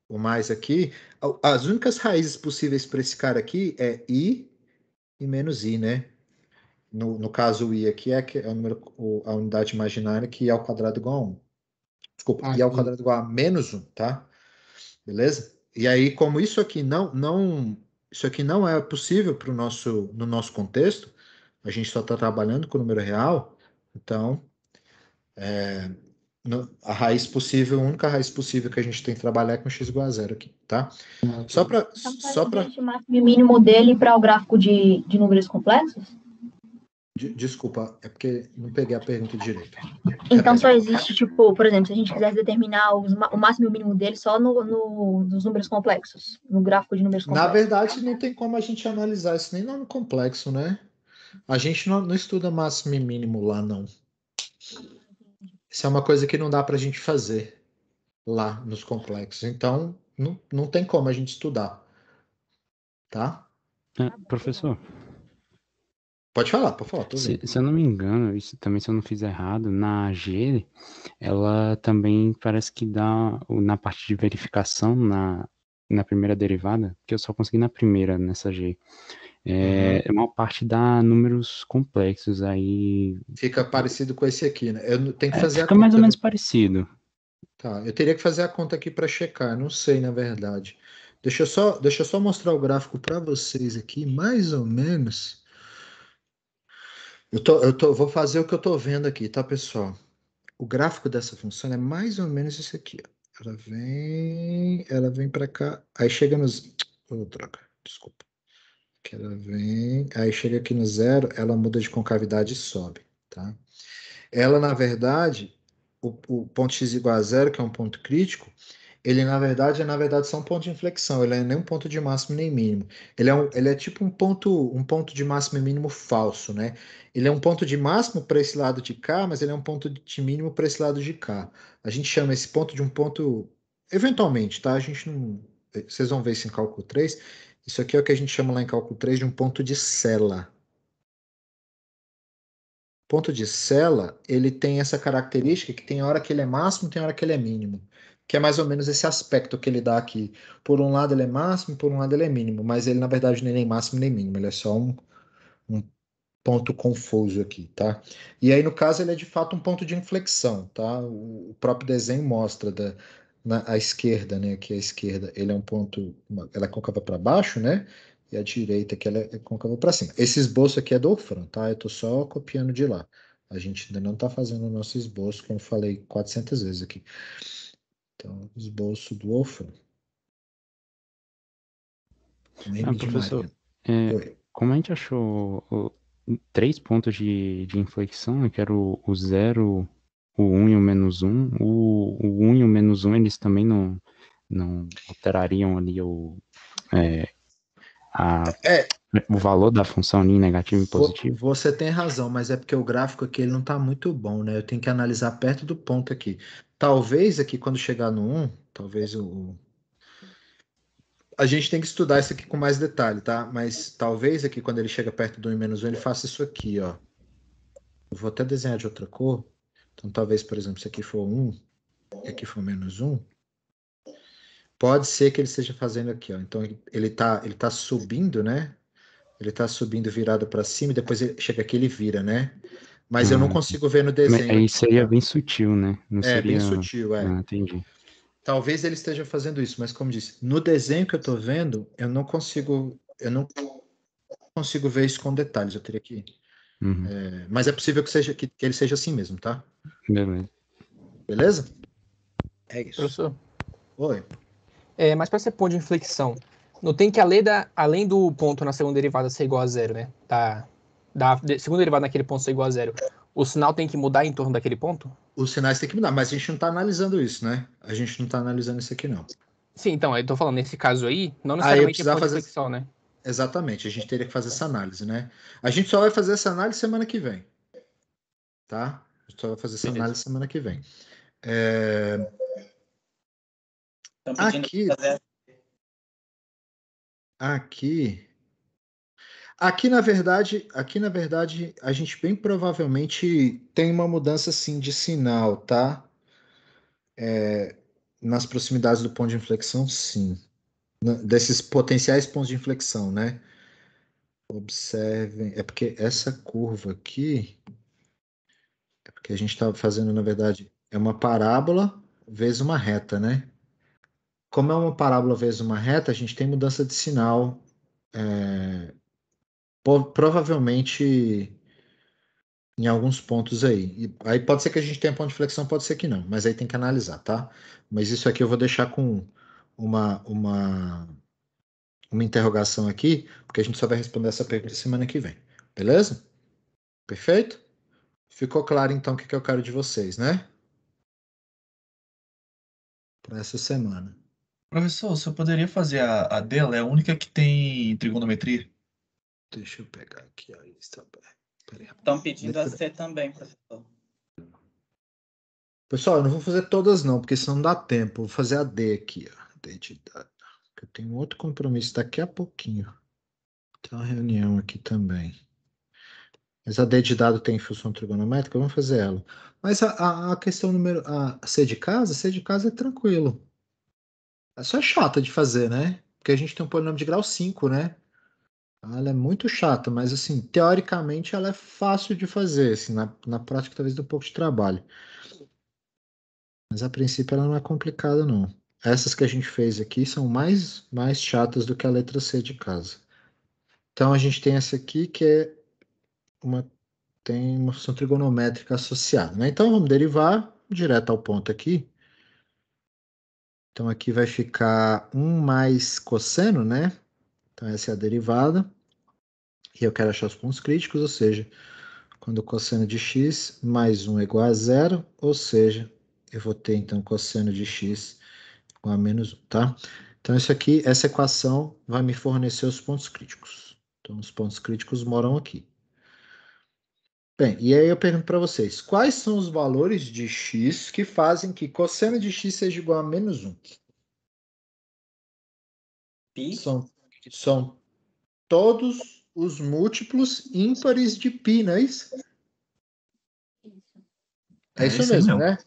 O mais aqui. As únicas raízes possíveis para esse cara aqui é i e menos i, né? No caso, o i aqui é o número, a unidade imaginária que i ao quadrado igual a 1. Desculpa, Ah, i ao quadrado igual a menos 1, tá? Beleza? E aí, como isso aqui não é possível no nosso contexto, a gente só está trabalhando com o número real, então a única raiz possível que a gente tem que trabalhar é com x igual a zero aqui, tá? Só para Então, faz o dígito máximo e mínimo dele para o gráfico de números complexos? Desculpa, é porque não peguei a pergunta direito. Então, só existe, tipo, por exemplo, se a gente quisesse determinar o máximo e o mínimo dele só nos números complexos, no gráfico de números Na complexos. verdade, não tem como a gente analisar isso nem no complexo, né? A gente não estuda máximo e mínimo lá, não. Isso é uma coisa que não dá para a gente fazer lá nos complexos. Então, não tem como a gente estudar, tá? Professor, Pode falar, tô se vendo. eu não me engano, isso também se eu não fizer errado, na G, ela também parece que dá na parte de verificação na primeira derivada, que eu só consegui na primeira, nessa G. É uma parte dá números complexos, aí Fica parecido com esse aqui, né? Eu tenho que fazer a fica mais ou conta, menos né? parecido. Tá, eu teria que fazer a conta aqui para checar, não sei, na verdade. Deixa eu só mostrar o gráfico para vocês aqui, mais ou menos. Vou fazer o que eu tô vendo aqui, tá, pessoal? O gráfico dessa função é mais ou menos esse aqui, ó. Ela vem para cá, aí chega nos. Oh, droga, desculpa. Que ela vem, aí chega aqui no zero, ela muda de concavidade e sobe, tá? Ela, na verdade, o ponto x igual a zero, que é um ponto crítico, ele, na verdade, só um ponto de inflexão, ele não é nem um ponto de máximo nem mínimo. Ele é tipo um ponto de máximo e mínimo falso, né? Ele é um ponto de máximo para esse lado de cá, mas ele é um ponto de mínimo para esse lado de cá. A gente chama esse ponto de um ponto, eventualmente, tá? A gente não. Vocês vão ver isso em cálculo 3. Isso aqui é o que a gente chama lá em cálculo 3 de um ponto de Sela. Ponto de Sela, ele tem essa característica que tem hora que ele é máximo, tem hora que ele é mínimo. Que é mais ou menos esse aspecto que ele dá aqui. Por um lado ele é máximo, por um lado ele é mínimo, mas ele na verdade não é nem máximo nem mínimo, ele é só um ponto confuso aqui, tá? E aí no caso ele é de fato um ponto de inflexão, tá? O próprio desenho mostra à esquerda, né? Aqui à esquerda, ele é um ponto, ela é côncava para baixo, né? E a direita que ela é côncava para cima. Esse esboço aqui é do Wolfram, tá? Eu tô só copiando de lá. A gente ainda não está fazendo o nosso esboço, como eu falei 400 vezes aqui. Então, esboço do Wolfram. M de Professor, Maria. Oi. como a gente achou 3 pontos de inflexão, que era o 0, o 1 e o menos 1, o 1 e o menos 1, eles também não alterariam ali o valor da função ali, negativo e positivo? Você tem razão, mas é porque o gráfico aqui ele não está muito bom, né? Eu tenho que analisar perto do ponto aqui. Talvez aqui quando chegar no 1, talvez a gente tem que estudar isso aqui com mais detalhe, tá? Mas talvez aqui quando ele chega perto do 1 e menos 1, ele faça isso aqui, ó. Eu vou até desenhar de outra cor. Então, talvez, por exemplo, se aqui for 1 e aqui for -1, pode ser que ele esteja fazendo aqui, ó. Então, ele tá subindo, né? Ele tá subindo virado para cima e depois ele chega aqui ele vira, né? Mas eu não consigo ver no Mas desenho aí aqui, seria tá? bem sutil, né? Não É, bem seria. sutil, é. Ah, entendi. Talvez ele esteja fazendo isso, mas como disse, no desenho que eu tô vendo, eu não consigo ver isso com detalhes, eu teria que... Uhum. Mas é possível que ele seja assim mesmo, tá? Beleza. Beleza? É isso. Professor, Oi. mas para ser ponto de inflexão, não tem que além do ponto na segunda derivada ser igual a zero, né? Segunda derivada naquele ponto ser igual a zero, o sinal tem que mudar em torno daquele ponto? Os sinais têm que mudar, mas a gente não está analisando isso, né? A gente não está analisando isso aqui, não. Sim, então, eu tô falando, nesse caso aí, não Aí eu necessariamente é precisava ponto de fazer... inflexão, né? Exatamente, a gente teria que fazer essa análise, né? A gente só vai fazer essa análise semana que vem, tá? A gente só vai fazer essa Beleza. análise semana que vem. Estão pedindo Aqui, pra fazer aqui na verdade, a gente bem provavelmente tem uma mudança assim de sinal, tá? Nas proximidades do ponto de inflexão, sim. Desses potenciais pontos de inflexão, né? Observem, é porque essa curva aqui, é porque a gente está fazendo, na verdade, é uma parábola vezes uma reta, né? Como é uma parábola vezes uma reta, a gente tem mudança de sinal, provavelmente em alguns pontos aí. E aí pode ser que a gente tenha ponto de flexão, pode ser que não, mas aí tem que analisar, tá? Mas isso aqui eu vou deixar com uma, uma, uma interrogação aqui, porque a gente só vai responder essa pergunta semana que vem. Beleza? Perfeito? Ficou claro então o que eu quero de vocês, né? Para essa semana. Professor, você poderia fazer a dela? É a única que tem trigonometria? Deixa eu pegar aqui a lista. Peraí. Estão pedindo a C também, professor. Pessoal, eu não vou fazer todas não, porque senão não dá tempo. Vou fazer a D aqui, ó. D de dado. Eu tenho outro compromisso daqui a pouquinho. Tem uma reunião aqui também. Mas a D de dado tem função trigonométrica, vamos fazer ela. Mas a questão número... A C de casa é tranquilo. É só chata de fazer, né? Porque a gente tem um polinômio de grau 5, né? Ela é muito chata, mas assim, teoricamente ela é fácil de fazer. Assim, na prática talvez dê um pouco de trabalho. Mas a princípio ela não é complicada, não. Essas que a gente fez aqui são mais chatas do que a letra C de casa. Então a gente tem essa aqui que tem uma função trigonométrica associada, né? Então vamos derivar direto ao ponto aqui. Então aqui vai ficar 1 mais cosseno, né? Então essa é a derivada. E eu quero achar os pontos críticos, ou seja, quando o cosseno de x mais 1 é igual a zero, ou seja, eu vou ter então cosseno de x igual a menos 1, tá? Então isso aqui, essa equação vai me fornecer os pontos críticos. Então os pontos críticos moram aqui. Bem, e aí eu pergunto para vocês, quais são os valores de x que fazem que cosseno de x seja igual a menos 1? Pi? São todos os múltiplos ímpares de π, não é isso? É isso isso aí mesmo, mesmo. né?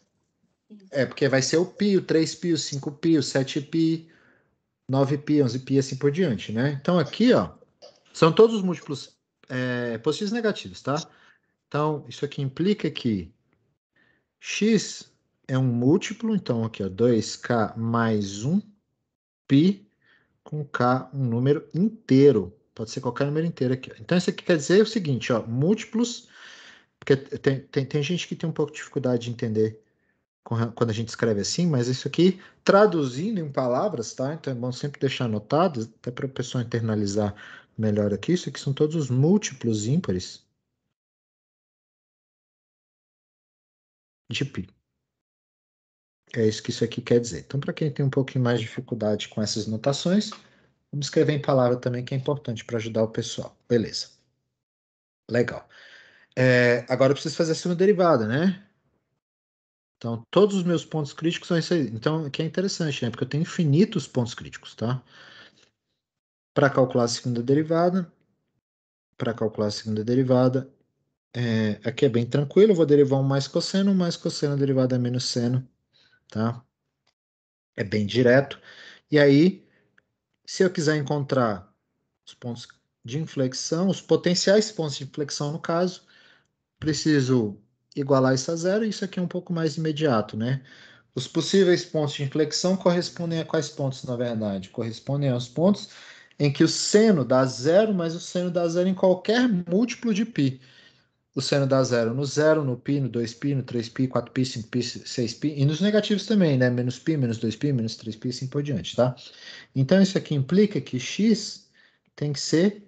É, porque vai ser o π, o 3π, o 5π, o 7π, 9π, 11π, assim por diante, né? Então aqui, ó, são todos os múltiplos positivos e negativos, tá? Então, isso aqui implica que x é um múltiplo, então aqui, ó, 2k mais 1, π com k, um número inteiro. Pode ser qualquer número inteiro aqui. Ó. Então, isso aqui quer dizer o seguinte, ó, múltiplos, porque tem gente que tem um pouco de dificuldade de entender quando a gente escreve assim, mas isso aqui, traduzindo em palavras, tá? Então é bom sempre deixar anotado, até para o pessoal internalizar melhor aqui, isso aqui são todos os múltiplos ímpares de π. É isso que isso aqui quer dizer. Então, para quem tem um pouquinho mais de dificuldade com essas notações, vamos escrever em palavra também, que é importante para ajudar o pessoal. Beleza. Legal. Agora eu preciso fazer a segunda derivada, né? Então, todos os meus pontos críticos são isso aí. Então, aqui é interessante, né? Porque eu tenho infinitos pontos críticos, tá? Para calcular a segunda derivada, Aqui é bem tranquilo, eu vou derivar um mais cosseno derivado é menos seno, tá? É bem direto. E aí, se eu quiser encontrar os pontos de inflexão, os potenciais pontos de inflexão, no caso, preciso igualar isso a zero, e isso aqui é um pouco mais imediato, né? Os possíveis pontos de inflexão correspondem a quais pontos, na verdade? Correspondem aos pontos em que o seno dá zero, mas o seno dá zero em qualquer múltiplo de π. O seno dá zero, no π, no 2π, no 3π, 4π, 5π, 6π, e nos negativos também, né? Menos π, menos 2π, menos 3π, assim por diante, tá? Então, isso aqui implica que x tem que ser...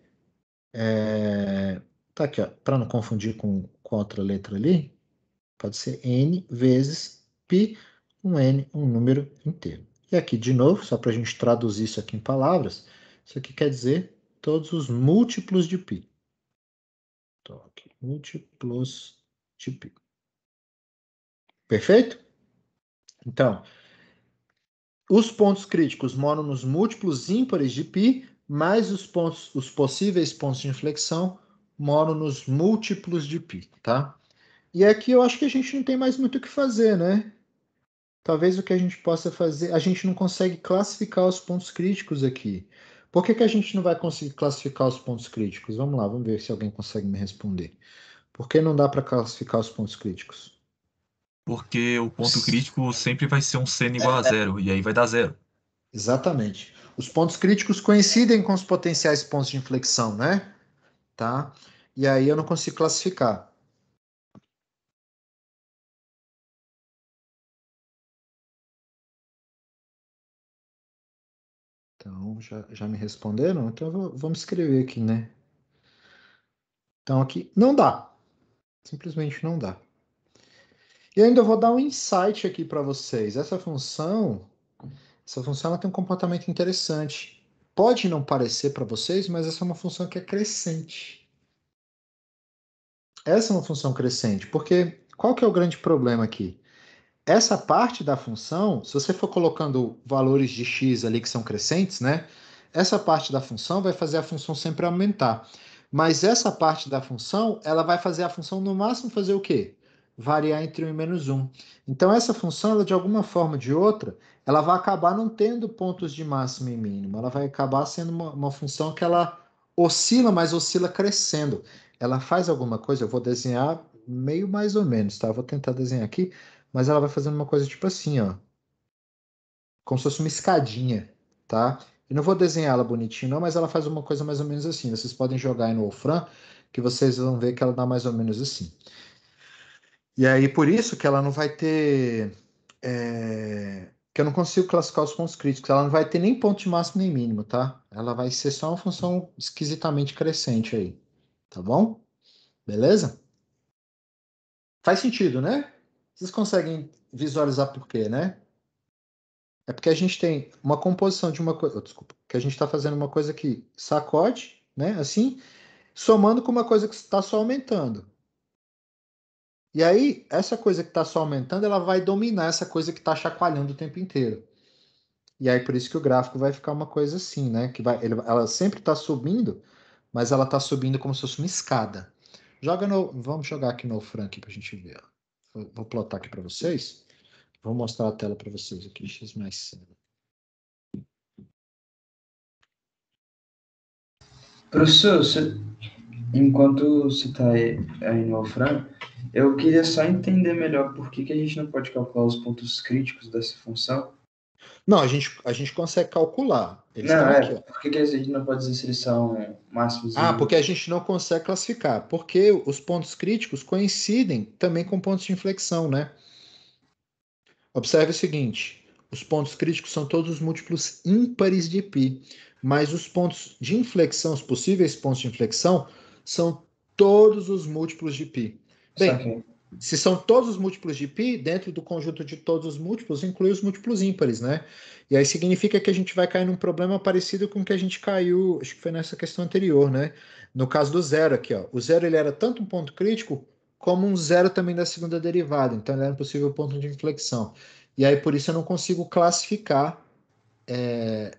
tá aqui, ó, para não confundir com outra letra ali, pode ser n vezes π, um n, um número inteiro. E aqui, de novo, só para a gente traduzir isso aqui em palavras, isso aqui quer dizer todos os múltiplos de π. Então, aqui, múltiplos de π. Perfeito? Então, os pontos críticos moram nos múltiplos ímpares de π, mais os possíveis pontos de inflexão moram nos múltiplos de π, tá? E aqui eu acho que a gente não tem mais muito o que fazer, né? Talvez o que a gente possa fazer... A gente não consegue classificar os pontos críticos aqui. Por que a gente não vai conseguir classificar os pontos críticos? Vamos lá, vamos ver se alguém consegue me responder. Por que não dá para classificar os pontos críticos? Porque o ponto crítico sempre vai ser um seno igual a zero, e aí vai dar zero. Exatamente. Os pontos críticos coincidem com os potenciais pontos de inflexão, né? Tá? E aí eu não consigo classificar. Então, já me responderam? Então, vamos escrever aqui, né? Então, aqui, não dá. Simplesmente não dá. E ainda vou dar um insight aqui para vocês. Essa função ela tem um comportamento interessante. Pode não parecer para vocês, mas essa é uma função que é crescente. Essa é uma função crescente, porque qual que é o grande problema aqui? Essa parte da função, se você for colocando valores de x ali que são crescentes, né? Essa parte da função vai fazer a função sempre aumentar. Mas essa parte da função, ela vai fazer a função no máximo fazer o quê? Variar entre 1 e menos 1. Então essa função, ela, de alguma forma ou de outra, ela vai acabar não tendo pontos de máximo e mínimo. Ela vai acabar sendo uma função que ela oscila, mas oscila crescendo. Ela faz alguma coisa, eu vou desenhar meio mais ou menos, tá? Eu vou tentar desenhar aqui, mas ela vai fazendo uma coisa tipo assim, ó. Como se fosse uma escadinha, tá? Eu não vou desenhar ela bonitinho, não, mas ela faz uma coisa mais ou menos assim. Vocês podem jogar aí no Wolfram, que vocês vão ver que ela dá mais ou menos assim. E aí, por isso que ela não vai ter... que eu não consigo classificar os pontos críticos. Ela não vai ter nem ponto de máximo nem mínimo, tá? Ela vai ser só uma função esquisitamente crescente aí. Tá bom? Beleza? Faz sentido, né? Vocês conseguem visualizar por quê, né? É porque a gente tem uma composição de uma coisa... Desculpa. Que a gente está fazendo uma coisa que sacode, né? Assim, somando com uma coisa que está só aumentando. E aí, essa coisa que está só aumentando, ela vai dominar essa coisa que está chacoalhando o tempo inteiro. E aí, por isso que o gráfico vai ficar uma coisa assim, né? Que ela sempre está subindo, mas ela está subindo como se fosse uma escada. Vamos jogar aqui no Frank para a gente ver. Vou plotar aqui para vocês. Vou mostrar a tela para vocês aqui, x mais cedo. Professor, enquanto você está aí no Wolfram, eu queria só entender melhor por que a gente não pode calcular os pontos críticos dessa função. Não, a gente consegue calcular. Eles Não, estão aqui, ó. por que a gente não pode dizer se eles são máximos e Porque a gente não consegue classificar. Porque os pontos críticos coincidem também com pontos de inflexão, né? Observe o seguinte: os pontos críticos são todos os múltiplos ímpares de π, mas os pontos de inflexão, os possíveis pontos de inflexão, são todos os múltiplos de π. Bem, se são todos os múltiplos de π, dentro do conjunto de todos os múltiplos, inclui os múltiplos ímpares, né? E aí significa que a gente vai cair num problema parecido com o que a gente caiu, acho que foi nessa questão anterior, né? No caso do zero aqui, ó. O zero ele era tanto um ponto crítico como um zero também da segunda derivada. Então ele era um possível ponto de inflexão. E aí por isso eu não consigo classificar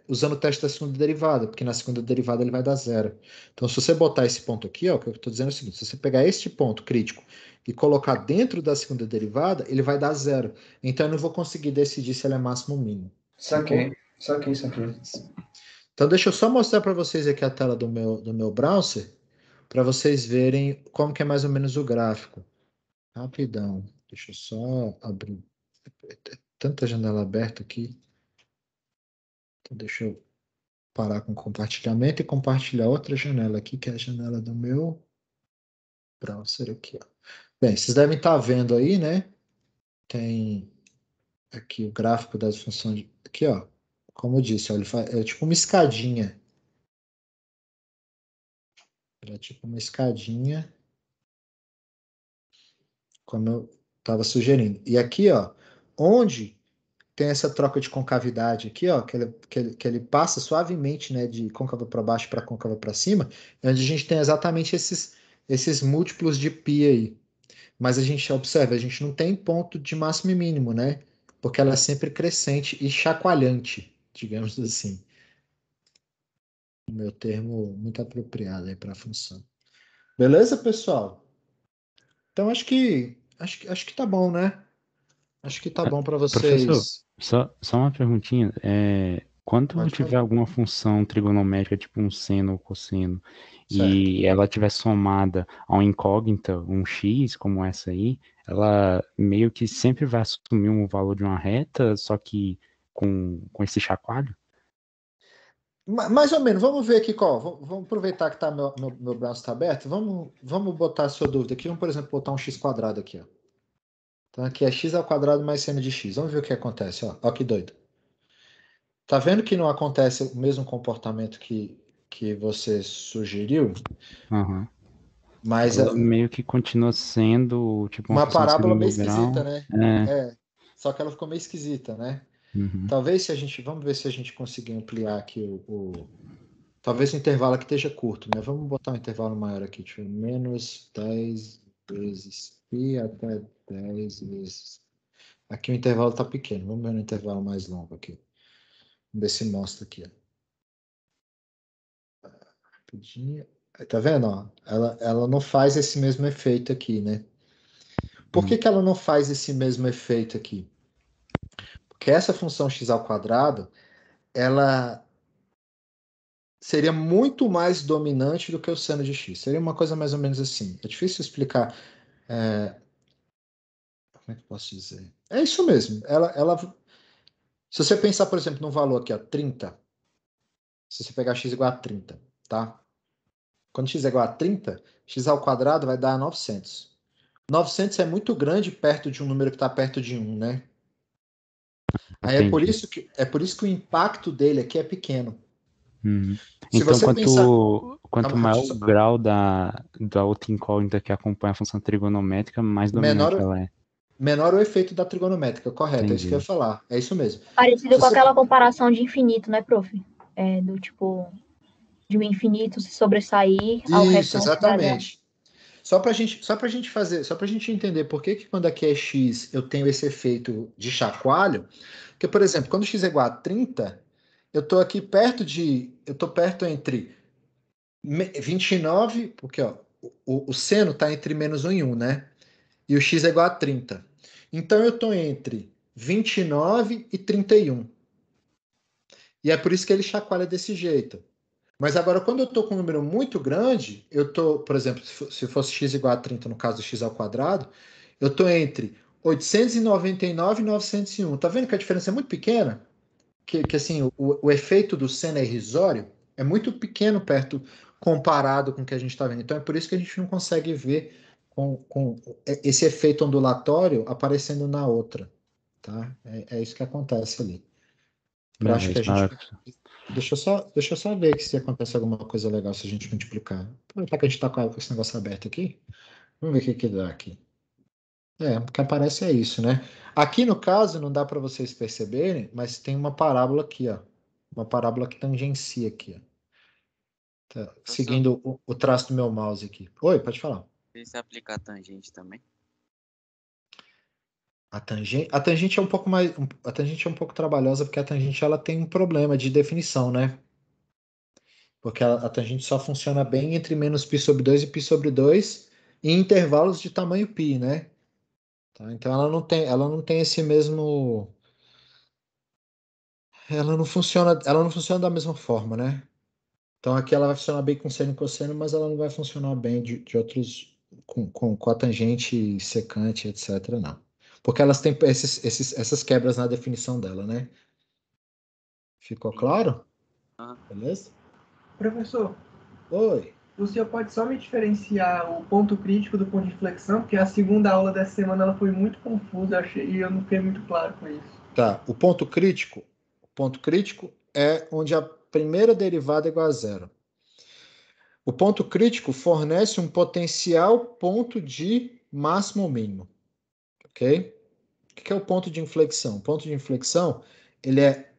usando o teste da segunda derivada, porque na segunda derivada ele vai dar zero. Então, se você botar esse ponto aqui, ó, o que eu estou dizendo é o seguinte: se você pegar este ponto crítico e colocar dentro da segunda derivada, ele vai dar zero. Então, eu não vou conseguir decidir se ele é máximo ou mínimo. Saquei. Então, deixa eu só mostrar para vocês aqui a tela do meu browser, para vocês verem como que é mais ou menos o gráfico. Rapidão. Deixa eu só abrir. Tanta janela aberta aqui. Então, deixa eu parar com compartilhamento e compartilhar outra janela aqui, que é a janela do meu browser aqui, ó. Bem, vocês devem estar vendo aí, né? Tem aqui o gráfico das funções. Aqui, ó. Como eu disse, ó, é tipo uma escadinha. É tipo uma escadinha, como eu estava sugerindo. E aqui, ó, onde tem essa troca de concavidade aqui, ó, que ele passa suavemente, né, de côncava para baixo para côncava para cima, é onde a gente tem exatamente esses múltiplos de π aí. Mas a gente observa, a gente não tem ponto de máximo e mínimo, né? Porque ela é sempre crescente e chacoalhante, digamos assim. O meu termo muito apropriado aí para a função. Beleza, pessoal? Então acho que tá bom, né? Acho que tá bom para Professor, vocês. só uma perguntinha. Quando Pode tiver falar. alguma função trigonométrica, tipo um seno ou cosseno, Certo. e ela tiver somada a uma incógnita, um x, como essa aí, ela meio que sempre vai assumir um valor de uma reta, só que com esse chacoalho? Mais ou menos, vamos ver aqui qual. Vamos aproveitar que meu braço está aberto. Vamos botar a sua dúvida aqui. Vamos, por exemplo, botar um x quadrado aqui, ó. Então aqui é x ao quadrado mais seno de x. Vamos ver o que acontece, ó. Ó que doido. Tá vendo que não acontece o mesmo comportamento que você sugeriu? Aham. Mas Ela meio que continua sendo tipo uma uma função de parábola meio segundo esquisita, grau. né? É. Só que ela ficou meio esquisita, né? Uhum. Talvez se a gente. Vamos ver se a gente conseguir ampliar aqui talvez o intervalo aqui esteja curto, né? Vamos botar um intervalo maior aqui. Deixa eu ver, menos 10 vezes π até 10 vezes. Aqui o intervalo está pequeno. Vamos ver um intervalo mais longo aqui. Vamos ver se mostra aqui, ó. Rapidinho. Tá vendo? Ó? Ela não faz esse mesmo efeito aqui, né? Por que ela não faz esse mesmo efeito aqui? Porque essa função x ao quadrado, ela seria muito mais dominante do que o seno de x. Seria uma coisa mais ou menos assim. É difícil explicar. Como é que eu posso dizer? É isso mesmo. Se você pensar, por exemplo, num valor aqui, ó, 30. Se você pegar x igual a 30, tá? Quando x é igual a 30, x ao quadrado vai dar 900. 900 é muito grande perto de um número que está perto de 1, né? Aí é por Entendi. isso que o impacto dele aqui é pequeno. Uhum. Se Então, você pensar... quanto maior o grau da outra incógnita que acompanha a função trigonométrica, mais dominante menor, ela é. menor o efeito da trigonométrica, correto? É isso que eu ia Entendi. falar. É isso mesmo. Parecido Se com você... aquela comparação de infinito, né, prof? Do tipo, de um infinito se sobressair ao Isso, restante da grade. exatamente. Só para a gente entender por que quando aqui é x eu tenho esse efeito de chacoalho, porque, por exemplo, quando x é igual a 30, eu estou aqui eu estou perto entre 29, porque ó, o seno está entre menos 1 e 1, né? E o x é igual a 30. Então eu estou entre 29 e 31. E é por isso que ele chacoalha desse jeito. Mas agora, quando eu estou com um número muito grande, eu estou, por exemplo, se fosse x igual a 30, no caso do x ao quadrado, eu estou entre 899 e 901. Tá vendo que a diferença é muito pequena? Que assim, o efeito do seno é irrisório, é muito pequeno perto comparado com o que a gente está vendo. Então é por isso que a gente não consegue ver com esse efeito ondulatório aparecendo na outra. Tá? É isso que acontece ali. Eu acho que Beleza. a gente. Deixa eu só ver aqui se acontece alguma coisa legal se a gente multiplicar. Aproveitar que a gente está com esse negócio aberto aqui. Vamos ver o que dá aqui. O que aparece é isso, né? Aqui no caso, não dá para vocês perceberem, mas tem uma parábola aqui, ó. Uma parábola que tangencia aqui, ó. Tá, Professor, seguindo o traço do meu mouse aqui. Oi, pode falar. precisa aplicar tangente também? A tangente é um pouco mais, a tangente é um pouco trabalhosa porque a tangente ela tem um problema de definição, né? Porque a tangente só funciona bem entre menos π sobre 2 e π sobre 2 em intervalos de tamanho π, né? Tá? Então ela não tem esse mesmo, ela não funciona da mesma forma, né? Então aqui ela vai funcionar bem com seno e cosseno, mas ela não vai funcionar bem de outros com a tangente secante, etc. Não. Porque elas têm essas quebras na definição dela, né? Ficou claro? Beleza? Professor, Oi. o senhor pode só me diferenciar o ponto crítico do ponto de inflexão? Porque a segunda aula dessa semana ela foi muito confusa, eu achei, e eu não fiquei muito claro com isso. Tá. O ponto crítico é onde a primeira derivada é igual a zero. O ponto crítico fornece um potencial ponto de máximo ou mínimo. Ok? O que é o ponto de inflexão? O ponto de inflexão, ele é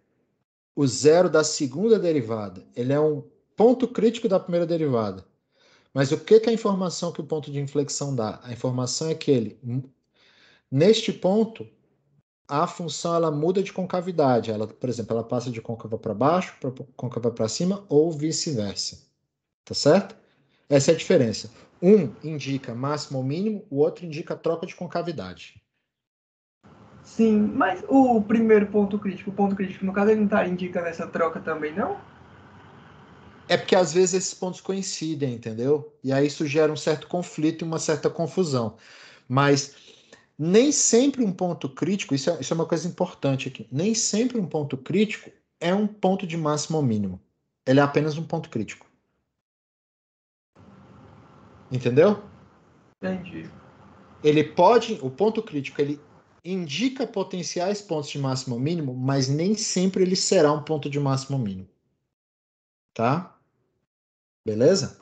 o zero da segunda derivada. Ele é um ponto crítico da primeira derivada. Mas o que é a informação que o ponto de inflexão dá? A informação é que neste ponto, a função ela muda de concavidade. Ela, por exemplo, ela passa de côncava para baixo, para côncava para cima, ou vice-versa. Tá certo? Essa é a diferença. Um indica máximo ou mínimo, o outro indica troca de concavidade. Sim, mas o primeiro ponto crítico, o ponto crítico, no caso, ele não está indicando essa troca também, não? É porque às vezes esses pontos coincidem, entendeu? E aí isso gera um certo conflito e uma certa confusão. Mas nem sempre um ponto crítico, isso é uma coisa importante aqui, nem sempre um ponto crítico é um ponto de máximo ou mínimo. Ele é apenas um ponto crítico. Entendeu? Entendi. O ponto crítico, ele indica potenciais pontos de máximo ou mínimo, mas nem sempre ele será um ponto de máximo ou mínimo. Tá? Beleza?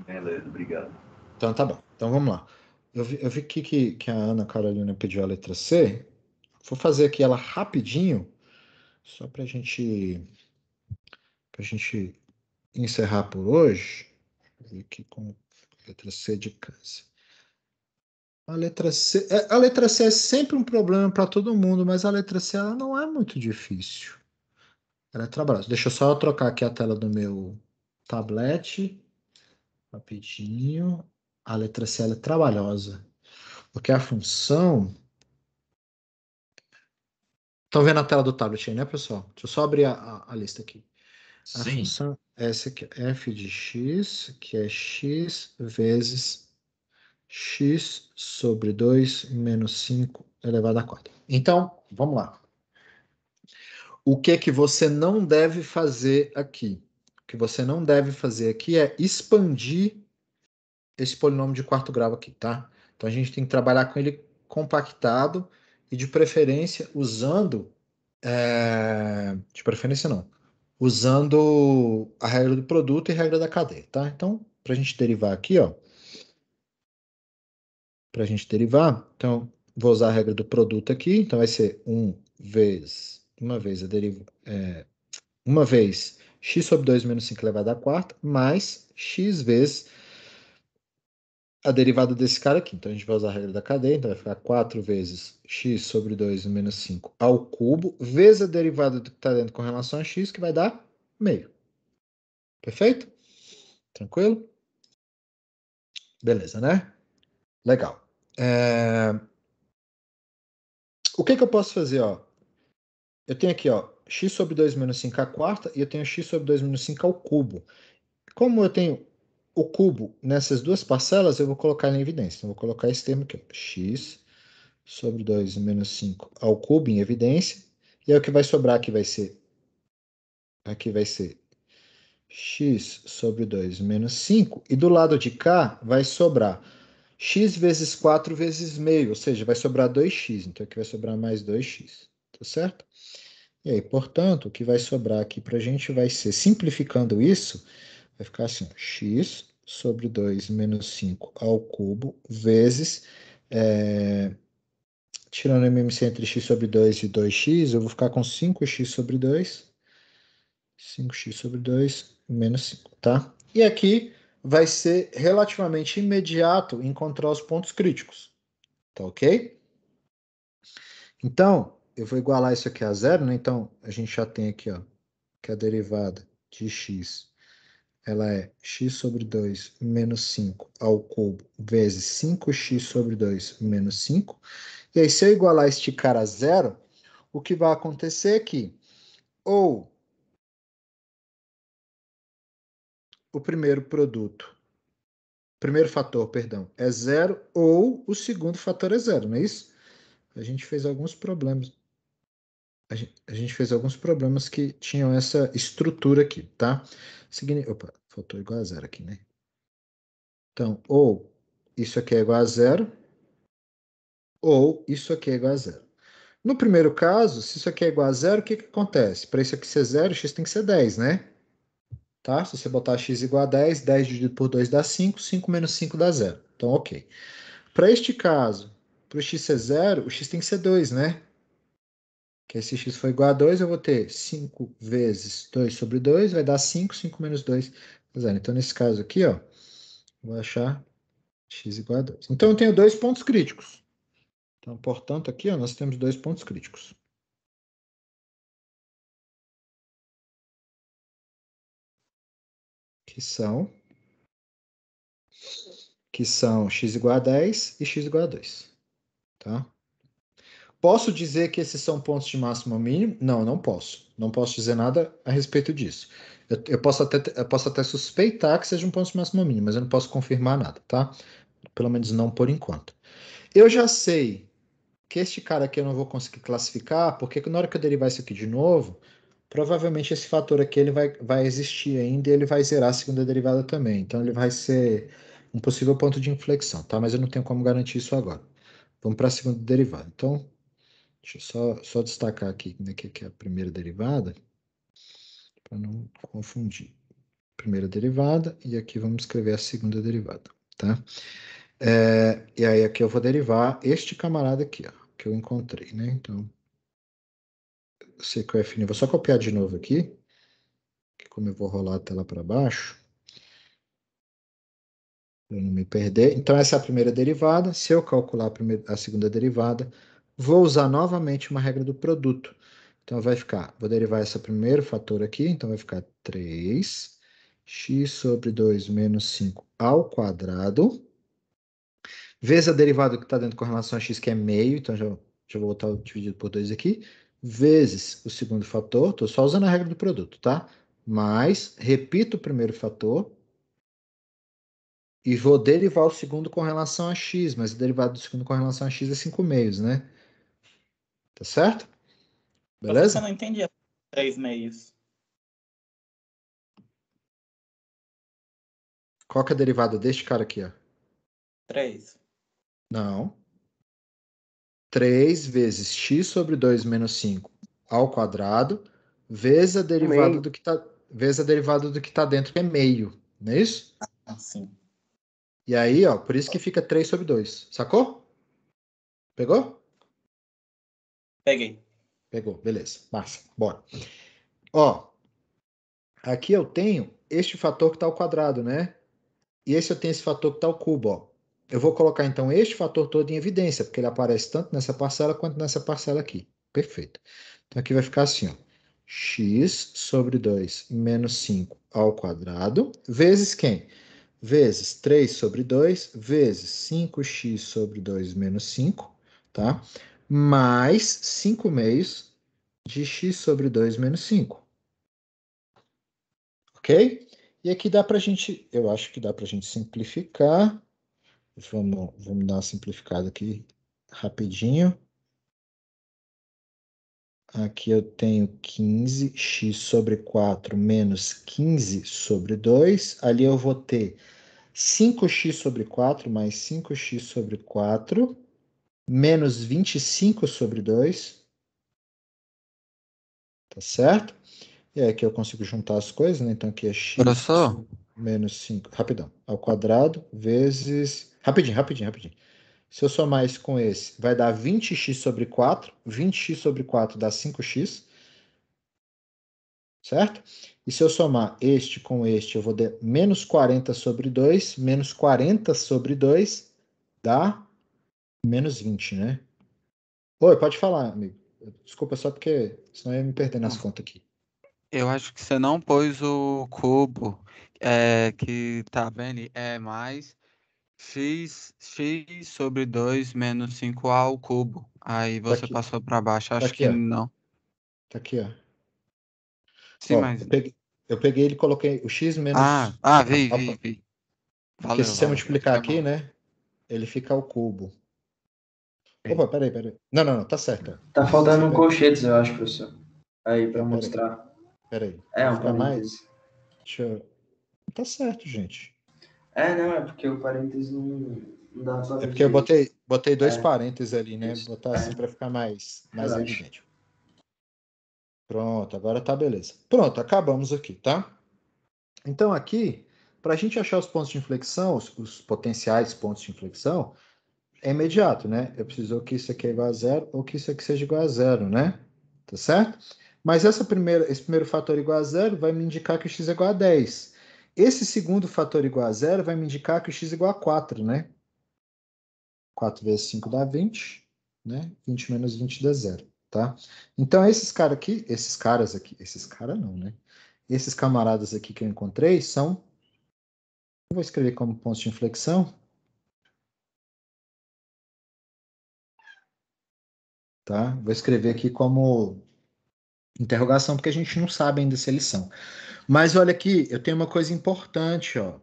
Beleza, obrigado. Então tá bom. Então vamos lá. Eu vi aqui que a Ana Carolina pediu a letra C. Vou fazer aqui ela rapidinho, só para a gente encerrar por hoje. Vou ver aqui com a letra C de casa. A letra C é sempre um problema para todo mundo, mas a letra C ela não é muito difícil. Ela é trabalhosa. Deixa eu só trocar aqui a tela do meu tablet. Rapidinho. A letra C ela é trabalhosa. Porque a função. Estão vendo a tela do tablet aí, né, pessoal? Deixa eu só abrir a lista aqui. A Sim. função é essa aqui, f de x, que é x vezes x sobre 2 menos 5 elevado a 4. Então, vamos lá. O que você não deve fazer aqui? O que você não deve fazer aqui é expandir esse polinômio de quarto grau aqui, tá? Então, a gente tem que trabalhar com ele compactado e, de preferência, usando... de preferência, não. Usando a regra do produto e a regra da cadeia, tá? Então, para a gente derivar aqui, ó. Para a gente derivar, então, vou usar a regra do produto aqui. Então, vai ser uma vez x sobre 2 menos 5 elevado à quarta, mais x vezes a derivada desse cara aqui. Então, a gente vai usar a regra da cadeia. Então, vai ficar 4 vezes x sobre 2 menos 5 ao cubo, vezes a derivada do que está dentro com relação a x, que vai dar meio. Perfeito? Tranquilo? Beleza, né? Legal. O que eu posso fazer, ó? Eu tenho aqui, ó, x sobre 2 menos 5 à quarta e eu tenho x sobre 2 menos 5 ao cubo. Como eu tenho o cubo nessas duas parcelas, eu vou colocar ele em evidência. Então, eu vou colocar esse termo aqui, ó, x sobre 2 menos 5 ao cubo em evidência. E aí o que vai sobrar aqui vai ser x sobre 2 menos 5. E do lado de cá vai sobrar x vezes 4 vezes meio, ou seja, vai sobrar 2x. Então aqui vai sobrar mais 2x. Tá certo? E aí, portanto, o que vai sobrar aqui para a gente vai ser, simplificando isso, vai ficar assim, x sobre 2 menos 5 ao cubo, vezes, tirando o MMC entre x sobre 2 e 2x, eu vou ficar com 5x sobre 2, 5x sobre 2 menos 5, tá? E aqui vai ser relativamente imediato encontrar os pontos críticos, tá ok? Então, eu vou igualar isso aqui a zero, né? Então, a gente já tem aqui, ó, que a derivada de x, ela é x sobre 2 menos 5 ao cubo vezes 5x sobre 2 menos 5. E aí, se eu igualar este cara a zero, o que vai acontecer é que ou o primeiro fator, perdão, é zero, ou o segundo fator é zero, não é isso? A gente fez alguns problemas. A gente fez alguns problemas que tinham essa estrutura aqui, tá? Opa, faltou igual a zero aqui, né? Então, ou isso aqui é igual a zero, ou isso aqui é igual a zero. No primeiro caso, se isso aqui é igual a zero, o que acontece? Para isso aqui ser zero, x tem que ser 10, né? Tá? Se você botar x igual a 10, 10 dividido por 2 dá 5, 5 menos 5 dá zero. Então, ok. Para este caso, para o x ser zero, o x tem que ser 2, né? Que se x for igual a 2, eu vou ter 5 vezes 2 sobre 2, vai dar 5, 5 menos 2 dá zero. Então, nesse caso aqui, ó, vou achar x igual a 2. Então, eu tenho dois pontos críticos. Então, portanto, aqui, ó, nós temos dois pontos críticos. Que são x igual a 10 e x igual a 2. Tá? Posso dizer que esses são pontos de máximo ao mínimo? Não, não posso. Não posso dizer nada a respeito disso. Eu posso até suspeitar que sejam pontos de máximo ao mínimo, mas eu não posso confirmar nada, tá? Pelo menos não por enquanto. Eu já sei que este cara aqui eu não vou conseguir classificar, porque na hora que eu derivar isso aqui de novo, provavelmente esse fator aqui ele vai existir ainda e ele vai zerar a segunda derivada também. Então ele vai ser um possível ponto de inflexão, tá? Mas eu não tenho como garantir isso agora. Vamos para a segunda derivada. Então, deixa eu só destacar aqui, né, que é a primeira derivada, para não confundir. Primeira derivada, e aqui vamos escrever a segunda derivada, tá? E aí aqui eu vou derivar este camarada aqui, ó, que eu encontrei, né? Então, eu sei que o F', vou só copiar de novo aqui, que como eu vou rolar a tela para baixo, para não me perder. Então, essa é a primeira derivada. Se eu calcular a segunda derivada, vou usar novamente uma regra do produto. Então, vou derivar esse primeiro fator aqui, então vai ficar 3x sobre 2 menos 5 ao quadrado, vezes a derivada que está dentro com relação a x, que é meio, então já vou botar o dividido por 2 aqui, vezes o segundo fator, estou só usando a regra do produto, tá? Mas, repito o primeiro fator, e vou derivar o segundo com relação a x, mas o derivado do segundo com relação a x é 5 meios, né? Tá certo? Professor, eu Beleza? não entendi a 3 meios. Qual que é a derivada deste cara aqui, ó? 3. Não. 3 vezes x sobre 2 menos 5 ao quadrado, vezes a derivada Meio. do que tá dentro, que é meio. Não é isso? Sim. E aí, ó, por isso que fica 3 sobre 2. Sacou? Pegou? Peguei. Pegou, beleza. Massa, bora. Ó, aqui eu tenho este fator que está ao quadrado, né? E esse eu tenho esse fator que está ao cubo, ó. Eu vou colocar, então, este fator todo em evidência, porque ele aparece tanto nessa parcela quanto nessa parcela aqui. Perfeito. Então, aqui vai ficar assim, ó. X sobre 2 menos 5 ao quadrado, vezes quem? Vezes 3 sobre 2, vezes 5x sobre 2 menos 5, tá? Mais 5 meios de x sobre 2 menos 5. Ok? E aqui dá pra gente, eu acho que dá pra gente simplificar. Vamos dar uma simplificada aqui rapidinho. Aqui eu tenho 15x sobre 4 menos 15 sobre 2. Ali eu vou ter 5x sobre 4 mais 5x sobre 4 menos 25 sobre 2. Tá certo? E aí aqui eu consigo juntar as coisas, né? Então aqui é x Professor, menos 5, rapidão, ao quadrado, vezes... Rapidinho. Se eu somar isso com esse, vai dar 20x sobre 4. 20x sobre 4 dá 5x. Certo? E se eu somar este com este, eu vou ter menos 40 sobre 2. Menos 40 sobre 2 dá menos 20, né? Oi, pode falar, amigo. Desculpa só porque senão eu ia me perder nas contas aqui. Eu acho que você não pôs o cubo, que tá vendo? É mais x sobre 2 menos 5a ao cubo. Aí Tá você aqui, passou para baixo, tá acho aqui, que ó. não. Tá aqui, ó. Sim, Ó, mas. eu peguei ele e coloquei o x Ah, menos. vi. Porque se Valeu, você valeu. multiplicar Foi aqui, mal. né? Ele fica ao cubo. Ok. Opa, peraí. Não, tá certo. Ó. Tá faltando um Peraí, colchetes, eu acho, professor. Aí, pra peraí. mostrar. Peraí. É, Vai um ficar mais. parêntese. Deixa eu. Tá certo, gente. Não, é porque o parêntese não dá pra É ver porque eu direito. botei dois É, parênteses ali, né? isso. Botar assim para ficar mais Relaxa. evidente. Pronto, agora tá beleza. Pronto, acabamos aqui, tá? Então aqui, para a gente achar os pontos de inflexão, os potenciais pontos de inflexão, é imediato, né? Eu preciso que isso aqui é igual a zero ou que isso aqui seja igual a zero, né? Tá certo? Mas esse primeiro fator igual a zero vai me indicar que o x é igual a 10. Esse segundo fator igual a zero vai me indicar que o x é igual a 4, né? 4 vezes 5 dá 20, né? 20 menos 20 dá zero, tá? Então esses caras aqui, esses caras não, né? Esses camaradas aqui que eu encontrei são, eu vou escrever como pontos de inflexão, tá? Vou escrever aqui como interrogação, porque a gente não sabe ainda se eles são. Mas olha aqui, eu tenho uma coisa importante, ó.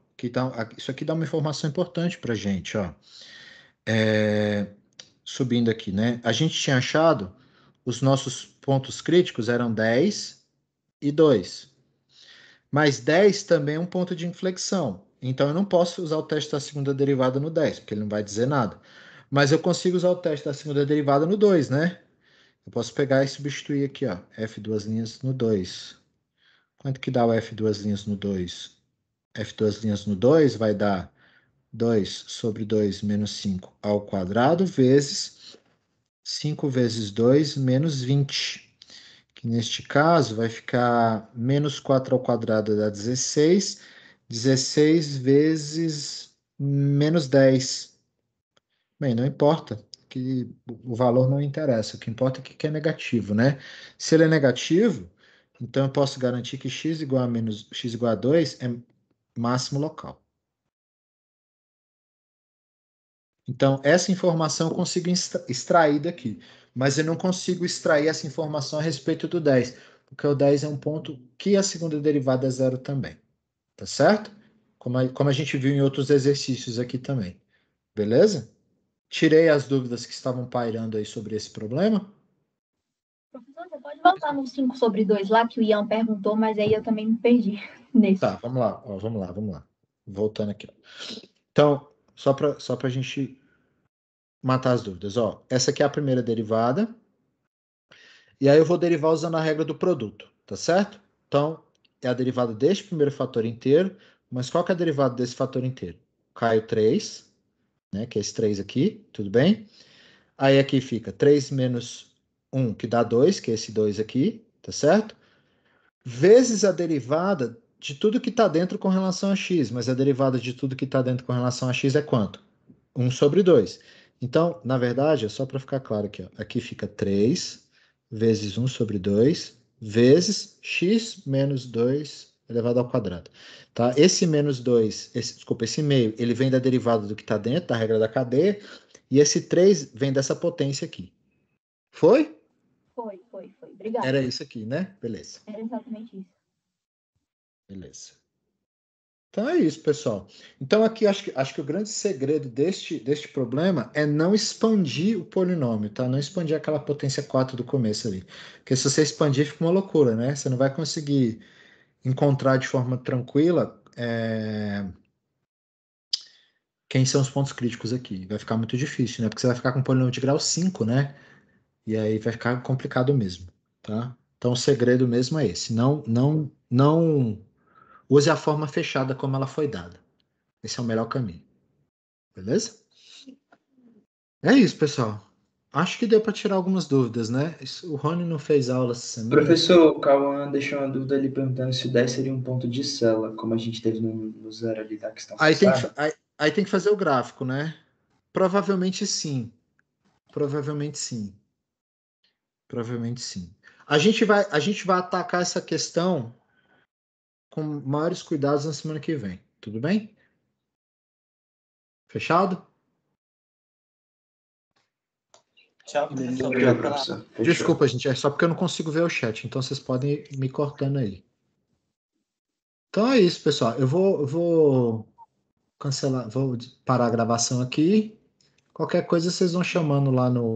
Isso aqui dá uma informação importante pra gente, ó. Subindo aqui, né? A gente tinha achado os nossos pontos críticos eram 10 e 2. Mas 10 também é um ponto de inflexão. Então eu não posso usar o teste da segunda derivada no 10, porque ele não vai dizer nada. Mas eu consigo usar o teste da segunda derivada no 2, né? Eu posso pegar e substituir aqui, ó. F duas linhas no 2. Quanto que dá o F duas linhas no 2? F duas linhas no 2 vai dar 2 sobre 2 menos 5 ao quadrado vezes 5 vezes 2 menos 20. Que neste caso vai ficar menos 4 ao quadrado dá 16. 16 vezes menos 10. Bem, não importa, que o valor não interessa. O que importa é que é negativo, né? Se ele é negativo, então eu posso garantir que x igual a menos x igual a 2 é máximo local. Então, essa informação eu consigo extrair daqui, mas eu não consigo extrair essa informação a respeito do 10, porque o 10 é um ponto que a segunda derivada é zero também, tá certo? Como a gente viu em outros exercícios aqui também, beleza? Tirei as dúvidas que estavam pairando aí sobre esse problema. Professor, você pode voltar no 5 sobre 2 lá que o Ian perguntou, mas aí eu também me perdi nesse. Tá, vamos lá. Ó, vamos lá. Voltando aqui. Então, só para a gente matar as dúvidas. Ó, essa aqui é a primeira derivada. E aí eu vou derivar usando a regra do produto, tá certo? Então, é a derivada deste primeiro fator inteiro, mas qual que é a derivada desse fator inteiro? Cai o 3, né, que é esse 3 aqui, tudo bem? Aí aqui fica 3 menos 1, que dá 2, que é esse 2 aqui, tá certo? Vezes a derivada de tudo que está dentro com relação a x, mas a derivada de tudo que está dentro com relação a x é quanto? 1 sobre 2. Então, na verdade, é só para ficar claro aqui, ó. Aqui fica 3 vezes 1 sobre 2 vezes x menos 2 elevado ao quadrado. Tá? Esse menos 2, esse meio, ele vem da derivada do que está dentro, da regra da cadeia, e esse 3 vem dessa potência aqui. Foi? Foi. Obrigada. Era isso aqui, né? Beleza. Era exatamente isso. Beleza. Então é isso, pessoal. Então aqui acho que o grande segredo deste problema é não expandir o polinômio, tá? Não expandir aquela potência 4 do começo ali. Porque se você expandir, fica uma loucura, né? Você não vai conseguir encontrar de forma tranquila quem são os pontos críticos aqui. Vai ficar muito difícil, né? Porque você vai ficar com um polinômio de grau 5, né? E aí vai ficar complicado mesmo, tá? Então o segredo mesmo é esse. Não use a forma fechada como ela foi dada. Esse é o melhor caminho. Beleza? É isso, pessoal. Acho que deu para tirar algumas dúvidas, né? O Rony não fez aula essa semana. Professor, o Cauã deixou uma dúvida ali perguntando se o 10 seria um ponto de célula, como a gente teve no zero ali da questão passada. Aí tem que fazer o gráfico, né? Provavelmente sim. Provavelmente sim. Provavelmente sim. A gente vai atacar essa questão com maiores cuidados na semana que vem. Tudo bem? Fechado? Tchau, professor. Obrigado, professor. Fechou. Desculpa, gente, é só porque eu não consigo ver o chat, então vocês podem ir me cortando aí. Então é isso, pessoal. Eu vou cancelar, vou parar a gravação aqui. Qualquer coisa vocês vão chamando lá no